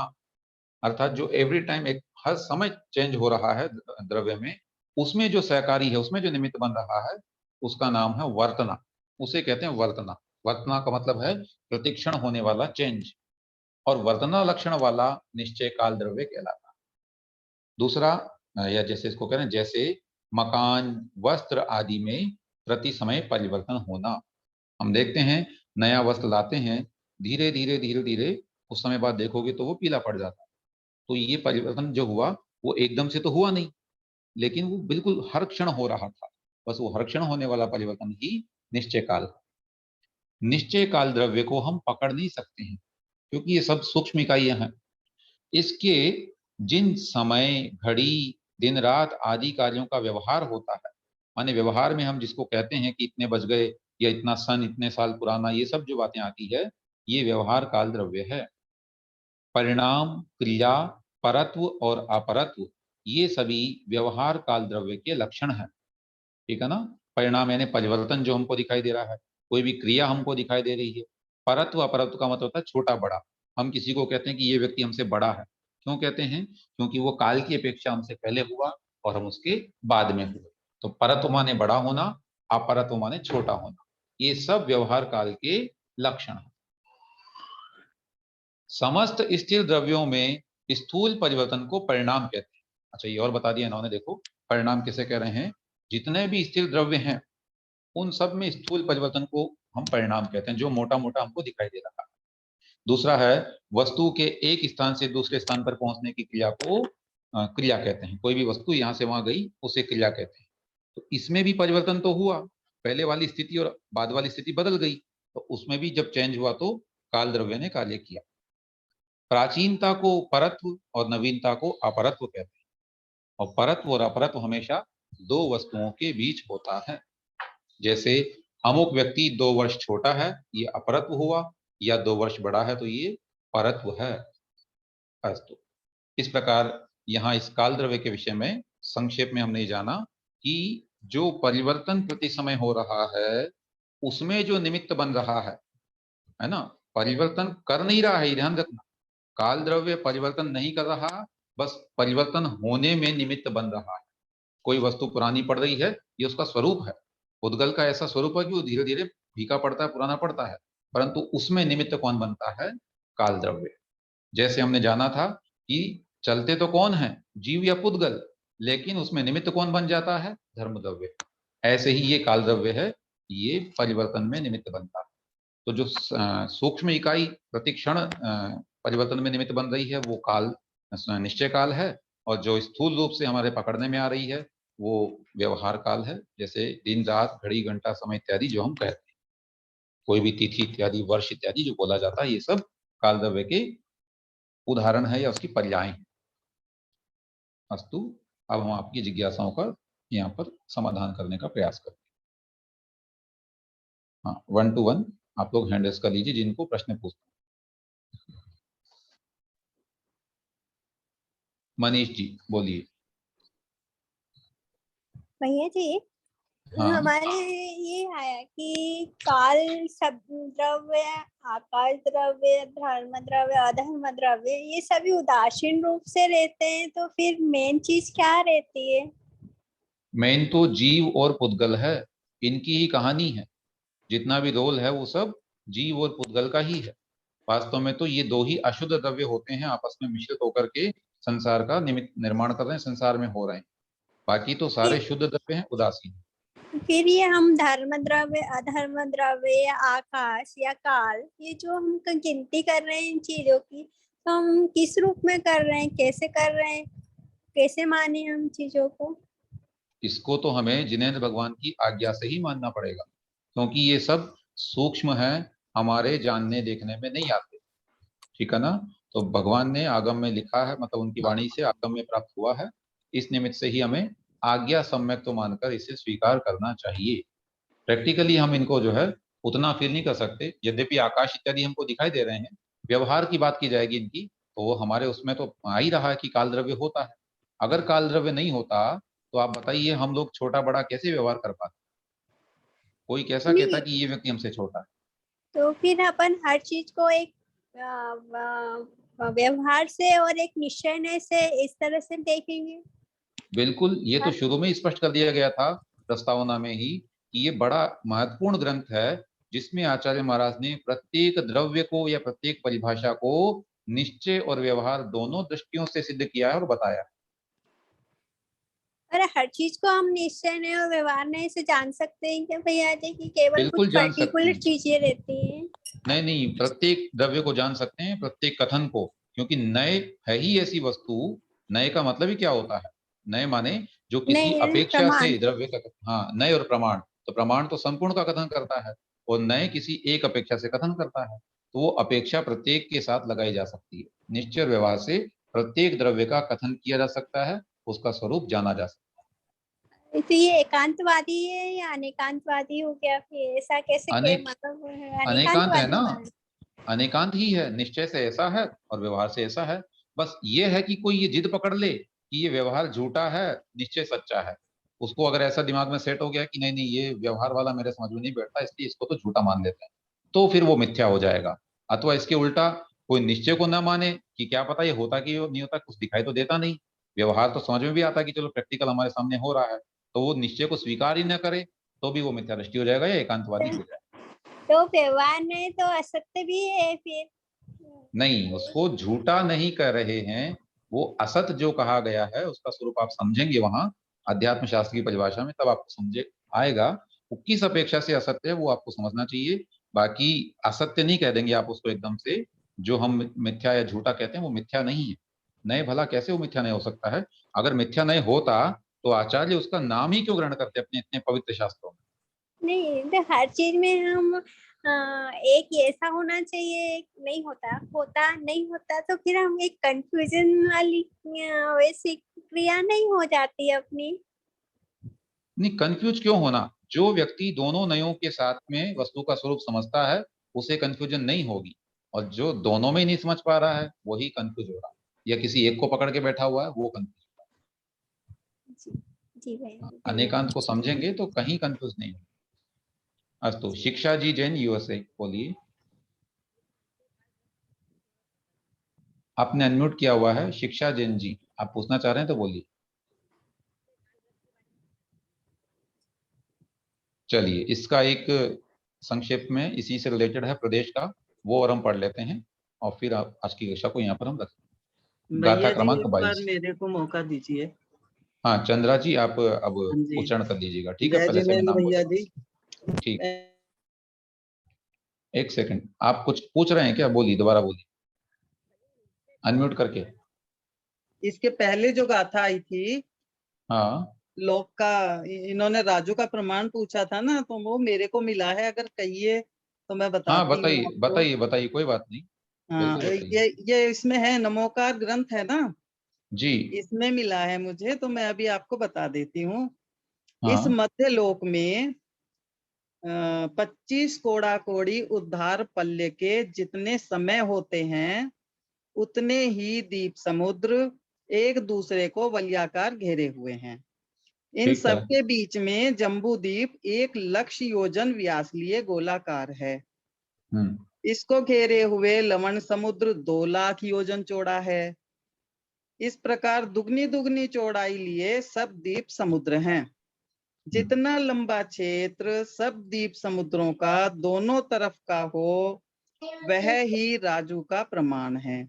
अर्थात जो एवरी टाइम एक हर समय चेंज हो रहा है द्रव्य में, उसमें जो सहकारी है, उसमें जो निमित्त बन रहा है, उसका नाम है वर्तना, उसे कहते हैं वर्तना। वर्तना का मतलब है प्रतिक्षण होने वाला चेंज, और वर्तना लक्षण वाला निश्चय काल द्रव्य कहलाता है। दूसरा, या जैसे इसको कह रहे हैं, जैसे मकान वस्त्र आदि में प्रति समय परिवर्तन होना। हम देखते हैं नया वस्त्र लाते हैं, धीरे धीरे धीरे धीरे कुछ समय बाद देखोगे तो वो पीला पड़ जाता है। तो ये परिवर्तन जो हुआ वो एकदम से तो हुआ नहीं, लेकिन वो बिल्कुल हर क्षण हो रहा था, बस वो हर क्षण होने वाला परिवर्तन ही निश्चय काल। निश्चय काल द्रव्य को हम पकड़ नहीं सकते हैं, क्योंकि ये सब सूक्ष्म इकाइयां हैं। इसके जिन समय, घड़ी, दिन रात आदि कार्यों का व्यवहार होता है, माने व्यवहार में हम जिसको कहते हैं कि इतने बज गए या इतना सन, इतने साल पुराना, ये सब जो बातें आती है, ये व्यवहार काल द्रव्य है। परिणाम, क्रिया, परत्व और अपरत्व, ये सभी व्यवहार काल द्रव्य के लक्षण हैं। ठीक है ना। परिणाम यानी परिवर्तन जो हमको दिखाई दे रहा है, कोई भी क्रिया हमको दिखाई दे रही है। परत्व अपरत्व का मतलब होता है छोटा बड़ा। हम किसी को कहते हैं कि ये व्यक्ति हमसे बड़ा है, क्यों कहते हैं? क्योंकि वो काल की अपेक्षा हमसे पहले हुआ और हम उसके बाद में हुए। तो परत्व माने बड़ा होना, अपरत्व माने छोटा होना, ये सब व्यवहार काल के लक्षण हैं। समस्त स्थिर द्रव्यों में स्थूल परिवर्तन को परिणाम कहते हैं। अच्छा, ये और बता दिया इन्होंने, देखो परिणाम किसे कह रहे हैं? जितने भी स्थिर द्रव्य हैं उन सब में स्थूल परिवर्तन को हम परिणाम कहते हैं, जो मोटा मोटा हमको दिखाई दे रहा है। दूसरा है वस्तु के एक स्थान से दूसरे स्थान पर पहुंचने की क्रिया को क्रिया कहते हैं। कोई भी वस्तु यहाँ से वहां गई उसे क्रिया कहते हैं। तो इसमें भी परिवर्तन तो हुआ, पहले वाली स्थिति और बाद वाली स्थिति बदल गई, तो उसमें भी जब चेंज हुआ तो काल द्रव्य ने कार्य किया। प्राचीनता को परत्व और नवीनता को अपरत्व कहते हैं, और परत्व और अपरत्व हमेशा दो वस्तुओं के बीच होता है। जैसे अमुक व्यक्ति 2 वर्ष छोटा है, ये अपरत्व हुआ, या 2 वर्ष बड़ा है तो ये परत्व है। अस्तु, इस प्रकार यहाँ इस काल द्रव्य के विषय में संक्षेप में हमने जाना कि जो परिवर्तन प्रति समय हो रहा है उसमें जो निमित्त बन रहा है ना, परिवर्तन कर नहीं रहा है, ध्यान रखना। काल द्रव्य परिवर्तन नहीं कर रहा, बस परिवर्तन होने में निमित्त बन रहा है। कोई वस्तु पुरानी पड़ रही है, ये उसका स्वरूप है। उद्गल का ऐसा स्वरूप है कि वो धीरे धीरे फीका पड़ता है, पुराना पड़ता है, परंतु उसमें निमित्त कौन बनता है? काल द्रव्य। जैसे हमने जाना था कि चलते तो कौन है? जीव या पुद्गल, लेकिन उसमें निमित्त कौन बन जाता है? धर्म द्रव्य। ऐसे ही ये काल द्रव्य है, ये परिवर्तन में निमित्त बनता है। तो जो सूक्ष्म इकाई प्रतिक्षण परिवर्तन में निमित्त बन रही है वो काल निश्चय काल है, और जो स्थूल रूप से हमारे पकड़ने में आ रही है वो व्यवहार काल है। जैसे दिन रात, घड़ी घंटा, समय इत्यादि जो हम कहते हैं, कोई भी तिथि इत्यादि, वर्ष इत्यादि जो बोला जाता है, ये सब काल द्रव्य के उदाहरण है या उसकी पर्याय है। अस्तु, अब हम आपकी जिज्ञासाओं का यहाँ पर समाधान करने का प्रयास करते हैं। हाँ, 1 to 1 आप लोग हैंड रेस कर लीजिए जिनको प्रश्न पूछना। मनीष जी बोलिए। भैया जी, हाँ। हमारे ये आया कि काल शब्द द्रव्य, आकाश द्रव्य, धर्म द्रव्य, अधर्म द्रव्य, ये सभी उदासीन रूप से रहते हैं, तो फिर मेन चीज क्या रहती है? मेन तो जीव और पुद्गल है, इनकी ही कहानी है। जितना भी रोल है वो सब जीव और पुद्गल का ही है। वास्तव में तो ये दो ही अशुद्ध द्रव्य होते हैं, आपस में मिश्रित होकर के संसार का निर्माण कर रहे हैं, संसार में हो रहे हैं। बाकी तो सारे शुद्ध द्रव्य हैं, उदासीन। फिर ये हम धर्म द्रव्य, अधर्म द्रव्य या आकाश या काल, ये जो हम गिनती कर रहे हैं इन चीजों की, तो हम किस रूप में कर रहे हैं, कैसे कर रहे हैं, कैसे माने हम चीजों को? इसको तो हमें जिनेंद्र भगवान की आज्ञा से ही मानना पड़ेगा, क्योंकि ये सब सूक्ष्म है, हमारे जानने देखने में नहीं आते। ठीक है ना। तो भगवान ने आगम में लिखा है, मतलब उनकी वाणी से आगम में प्राप्त हुआ है, इस निमित्त से ही हमें आज्ञा सम्यक तो मानकर इसे स्वीकार करना चाहिए। प्रैक्टिकली हम इनको जो है उतना फील नहीं कर सकते। यद्यपि आकाश इत्यादि हमको दिखाई दे रहे हैं, व्यवहार की बात की जाएगी इनकी, तो वो हमारे उसमें तो आ ही रहा है कि काल द्रव्य होता है। अगर काल द्रव्य नहीं होता तो आप बताइए हम लोग छोटा बड़ा कैसे व्यवहार कर पाते? कोई कैसा कहता कि ये व्यक्ति हमसे छोटा है? तो फिर अपन हर चीज को एक व्यवहार से और एक निश्चय से इस तरह से देखेंगे। बिल्कुल, ये तो शुरू में ही स्पष्ट कर दिया गया था प्रस्तावना में ही कि ये बड़ा महत्वपूर्ण ग्रंथ है, जिसमें आचार्य महाराज ने प्रत्येक द्रव्य को या प्रत्येक परिभाषा को निश्चय और व्यवहार दोनों दृष्टियों से सिद्ध किया है और बताया। अरे हर चीज को हम निश्चय नहीं और व्यवहार नहीं से जान सकते हैं क्या भैया जी, कि केवल बिल्कुल कुछ जान सकते पर्टिकुलर हैं। चीजें रहती हैं? नहीं, प्रत्येक द्रव्य को जान सकते हैं, प्रत्येक कथन को, क्योंकि नय है ही ऐसी वस्तु। नय का मतलब ही क्या होता है? नय माने जो किसी अपेक्षा से द्रव्य का, हाँ, नय और प्रमाण। तो प्रमाण तो संपूर्ण का कथन करता है और नय किसी एक अपेक्षा से कथन करता है। तो वो अपेक्षा प्रत्येक के साथ लगाई जा सकती है। निश्चय और व्यवहार से प्रत्येक द्रव्य का कथन किया जा सकता है, उसका स्वरूप जाना जा सकता तो ये एकांतवादी है या अनेकांतवादी हो गया, फिर ऐसा कैसे है। के अनेक मतलब अनेकांत है अनेकांतवादी ना, है। अनेकांत ही है, निश्चय से ऐसा है और व्यवहार से ऐसा है। बस ये है कि कोई ये जिद पकड़ ले कि ये व्यवहार झूठा है, निश्चय सच्चा है, उसको अगर ऐसा दिमाग में सेट हो गया कि नहीं नहीं ये व्यवहार वाला मेरे समझ में नहीं बैठता, इसलिए इसको तो झूठा मान लेते हैं, तो फिर वो मिथ्या हो जाएगा। अथवा इसके उल्टा कोई निश्चय को ना माने कि क्या पता ये होता कि नहीं होता, कुछ दिखाई तो देता नहीं, व्यवहार तो समझ में भी आता कि चलो प्रैक्टिकल हमारे सामने हो रहा है, तो वो निश्चय को स्वीकार ही ना करे, तो भी वो मिथ्या दृष्टि हो जाएगा या एकांतवादी हो जाएगा। तो व्यवहार नहीं तो असत्य भी है फिर। नहीं, उसको झूठा नहीं कह रहे हैं, वो असत जो कहा गया है उसका स्वरूप आप समझेंगे वहां अध्यात्म शास्त्र की परिभाषा में, तब आपको समझे आएगा वो किस अपेक्षा से असत्य है, वो आपको समझना चाहिए। बाकी असत्य नहीं कह देंगे आप उसको एकदम से, जो हम मिथ्या या झूठा कहते हैं वो मिथ्या नहीं है। नहीं भला कैसे वो मिथ्या नहीं हो सकता है? अगर मिथ्या नहीं होता तो आचार्य उसका नाम ही क्यों ग्रहण करते अपने इतने पवित्र शास्त्रों में? नहीं तो हर चीज में हम एक ऐसा होना चाहिए, एक नहीं होता, होता नहीं होता, तो फिर हम एक कंफ्यूजन वाली वैसी क्रिया नहीं हो जाती अपनी। नहीं, कंफ्यूज क्यों होना? जो व्यक्ति दोनों नयों के साथ में वस्तु का स्वरूप समझता है उसे कंफ्यूजन नहीं होगी, और जो दोनों में ही नहीं समझ पा रहा है वही कंफ्यूज हो रहा है, या किसी एक को पकड़ के बैठा हुआ है वो कंफ्यूज। जी जी भाई अनेकांत धन्यवाद। को समझेंगे तो कहीं कंफ्यूज नहीं होगा। अस्तु, शिक्षा जी जैन यूएसए, बोलिए। आपने अनम्यूट किया हुआ है, शिक्षा जैन जी, आप पूछना चाह रहे हैं तो बोलिए। चलिए, इसका एक संक्षेप में इसी से रिलेटेड है प्रदेश का, वो और हम पढ़ लेते हैं और फिर आज की कक्षा को यहाँ पर हम रखें। गाथा भैया जी क्रमांक एक बार 22। मेरे को मौका दीजिए। हाँ चंद्रा जी, आप अब हाँ जी, उच्चारण कर लीजिएगा, ठीक है? जय पहले से मैं जिनेन्द्र नाम भैया बोलूंगा। जी। ठीक, एक सेकंड, आप कुछ पूछ रहे हैं क्या? बोलिए, दोबारा बोलिए अनम्यूट करके। इसके पहले जो गाथा आई थी, हाँ लोक का, इन्होंने राजू का प्रमाण पूछा था ना, तो वो मेरे को मिला है, अगर कहिए तो मैं हाँ, बताती हूँ बताइए आपको। बताइए बताइए, कोई बात नहीं, हाँ, बिल्कुल बताइए। ये इसमें है, नमोकार ग्रंथ है ना, जी इसमें मिला है मुझे, तो मैं अभी आपको बता देती हूँ। इस हाँ, मध्य लोक में 25 कोड़ा कोड़ी उद्धार पल्य के जितने समय होते हैं, उतने ही द्वीप समुद्र एक दूसरे को वलयाकार घेरे हुए हैं। इन ठीक है। सब के बीच में जम्बू द्वीप 1 लाख योजन व्यास लिए गोलाकार है। इसको घेरे हुए लवण समुद्र 2 लाख योजन चौड़ा है। इस प्रकार दुगनी दुगनी चौड़ाई लिए सब द्वीप समुद्र हैं। जितना लंबा क्षेत्र सब द्वीप समुद्रों का दोनों तरफ का हो, वह ही राजू का प्रमाण है।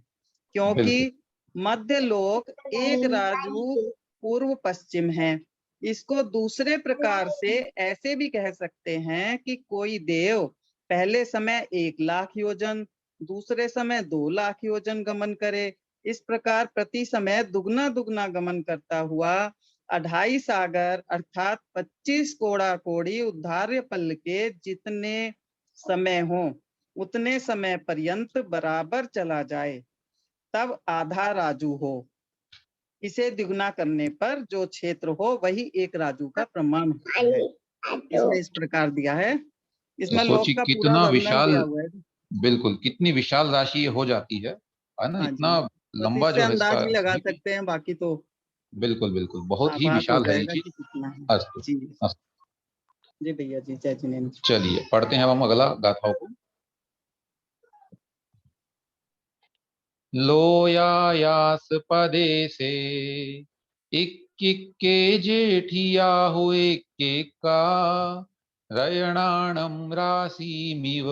क्योंकि बिल्कुल मध्य लोक एक राजू पूर्व पश्चिम है। इसको दूसरे प्रकार से ऐसे भी कह सकते हैं कि कोई देव पहले समय 1 लाख योजन, दूसरे समय 2 लाख योजन गमन करे। इस प्रकार प्रति समय दुगना दुगना गमन करता हुआ 2.5 सागर अर्थात 25 कोड़ा कोड़ी उद्धार्य पल के जितने समय हो, उतने समय पर्यंत बराबर चला जाए, तब आधा राजू हो। इसे दुगना करने पर जो क्षेत्र हो वही एक राजू का प्रमाण होता है। इसमें इस प्रकार दिया है, तो इसमें लोक सोचिए का पूरा कितना वर्णन विशाल, दिया हुआ है। बिल्कुल कितनी विशाल राशि ये हो जाती है ना? हाँ जी, इतना बस लंबा इससे जो अंदाज हिस्सा भी लगा है, सकते हैं, बाकी तो बिल्कुल बिल्कुल, बहुत ही आभास हो विशाल है ये जाएगा चीज। कि कितना है। अस्तु जी अस्तु, जी भैया जी, जय जिनेन्द्र। चलिए पढ़ते हैं अब हम अगला गाथाओं को। लोयायास पदे से इक्के जेठिया हुए के का रयणाणम राशिमिव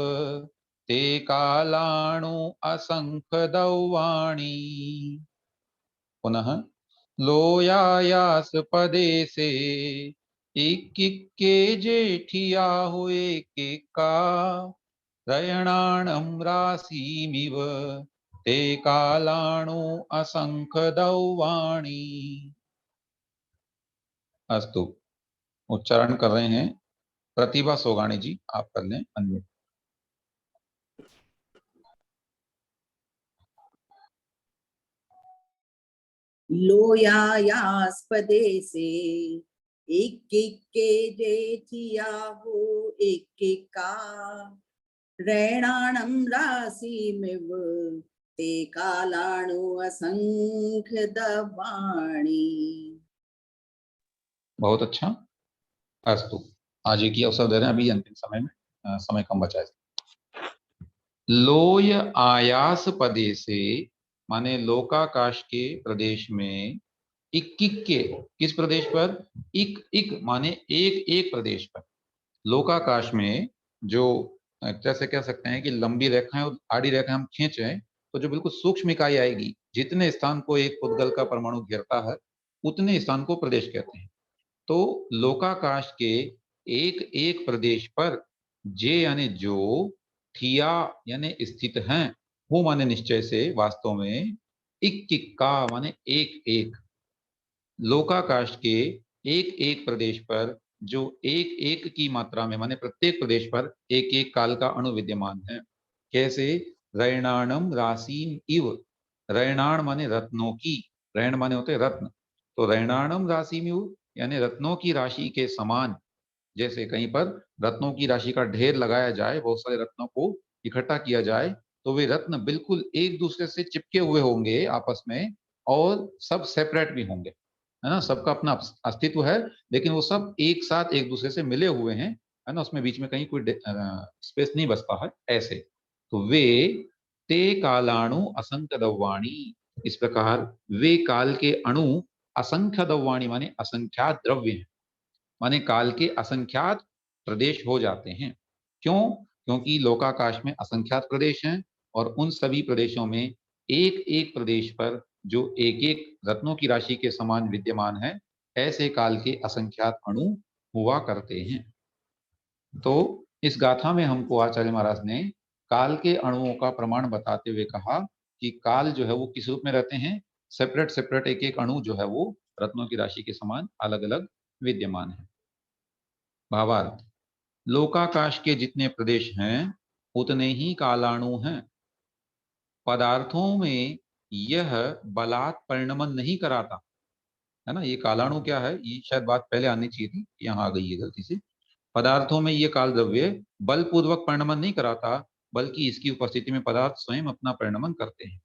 ते कालाणु असंख दौवाणी। पुनः लोयायास पदे से इक्के जेठिया हुए के का रयणाणम राशिमिव ते कालाणु असंख दौवाणी। अस्तु, उच्चारण कर रहे हैं प्रतिभा सोगाणी जी, आप कर लें अनम्यूट। लोयायास्पदे से एक एक के जेठिया वो एक एक का रैणाणं राशिमिव ते कालाणु असंख्य दवाणी। बहुत अच्छा। अस्तु, आगे की अवसर दे रहे हैं, अभी अंतिम समय में समय कम बचा है। लोय आयास पदे से माने लोकाकाश के प्रदेश में, इक के किस प्रदेश पर, इक इक माने एक एक प्रदेश पर। लोकाकाश में जो जैसे कह सकते हैं कि लंबी रेखाएं और आड़ी रेखाएं हम खींचे तो जो बिल्कुल सूक्ष्म इकाई आएगी, जितने स्थान को एक पुद्गल का परमाणु घेरता है उतने स्थान को प्रदेश कहते हैं। तो लोकाकाश के एक एक प्रदेश पर जे यानी जो, थिया यानी स्थित हैं, वो माने निश्चय से, वास्तव में इक का माने एक एक। लोकाकाश के एक एक प्रदेश पर जो एक एक की मात्रा में माने प्रत्येक प्रदेश पर एक एक काल का अणु विद्यमान है। कैसे? रैणाणम राशिम इव, रैणाण माने रत्नों की, रैण माने होते रत्न, तो रैणाणम राशिम इव यानी रत्नों की राशि के समान। जैसे कहीं पर रत्नों की राशि का ढेर लगाया जाए, बहुत सारे रत्नों को इकट्ठा किया जाए, तो वे रत्न बिल्कुल एक दूसरे से चिपके हुए होंगे आपस में, और सब सेपरेट भी होंगे, है ना, सबका अपना अस्तित्व है, लेकिन वो सब एक साथ एक दूसरे से मिले हुए हैं, है ना, उसमें बीच में कहीं कोई स्पेस नहीं बचता है, ऐसे। तो वे ते कालाणु असंख्य दव्वाणी, इस प्रकार वे काल के अणु असंख्य दव्वाणी माने असंख्यात द्रव्य हैं, माने काल के असंख्यात प्रदेश हो जाते हैं। क्यों? क्योंकि लोकाकाश में असंख्यात प्रदेश हैं और उन सभी प्रदेशों में एक एक प्रदेश पर जो एक एक रत्नों की राशि के समान विद्यमान है, ऐसे काल के असंख्यात अणु हुआ करते हैं। तो इस गाथा में हमको आचार्य महाराज ने काल के अणुओं का प्रमाण बताते हुए कहा कि काल जो है वो किस रूप में रहते हैं, सेपरेट सेपरेट एक एक अणु जो है वो रत्नों की राशि के समान अलग अलग विद्यमान है। भावार्थ, लोकाकाश के जितने प्रदेश हैं उतने ही कालाणु हैं। पदार्थों में यह बलात् परिणमन नहीं कराता, है ना, ये कालाणु क्या है, ये शायद बात पहले आनी चाहिए थी, यहाँ आ गई है गलती से। पदार्थों में ये काल द्रव्य बलपूर्वक परिणमन नहीं कराता, बल्कि इसकी उपस्थिति में पदार्थ स्वयं अपना परिणमन करते हैं।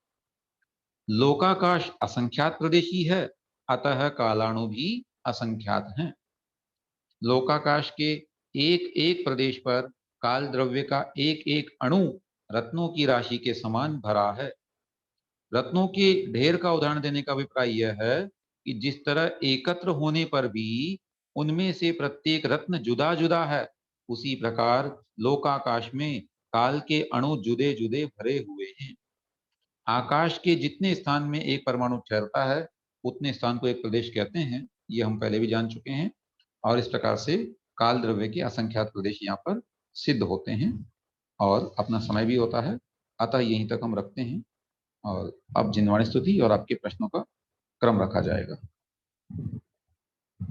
लोकाकाश असंख्यात प्रदेशी है, अतः कालाणु भी असंख्यात हैं। लोकाकाश के एक एक प्रदेश पर काल द्रव्य का एक एक अणु रत्नों की राशि के समान भरा है। रत्नों के ढेर का उदाहरण देने का अभिप्राय यह है कि जिस तरह एकत्र होने पर भी उनमें से प्रत्येक रत्न जुदा जुदा है, उसी प्रकार लोकाकाश में काल के अणु जुदे जुदे भरे हुए हैं। आकाश के जितने स्थान में एक परमाणु ठहरता है उतने स्थान को एक प्रदेश कहते हैं, ये हम पहले भी जान चुके हैं। और इस प्रकार से काल द्रव्य के असंख्यात प्रदेश यहाँ पर सिद्ध होते हैं और अपना समय भी होता है, अतः यहीं तक हम रखते हैं और अब जिनवाणी स्तुति और आपके प्रश्नों का क्रम रखा जाएगा।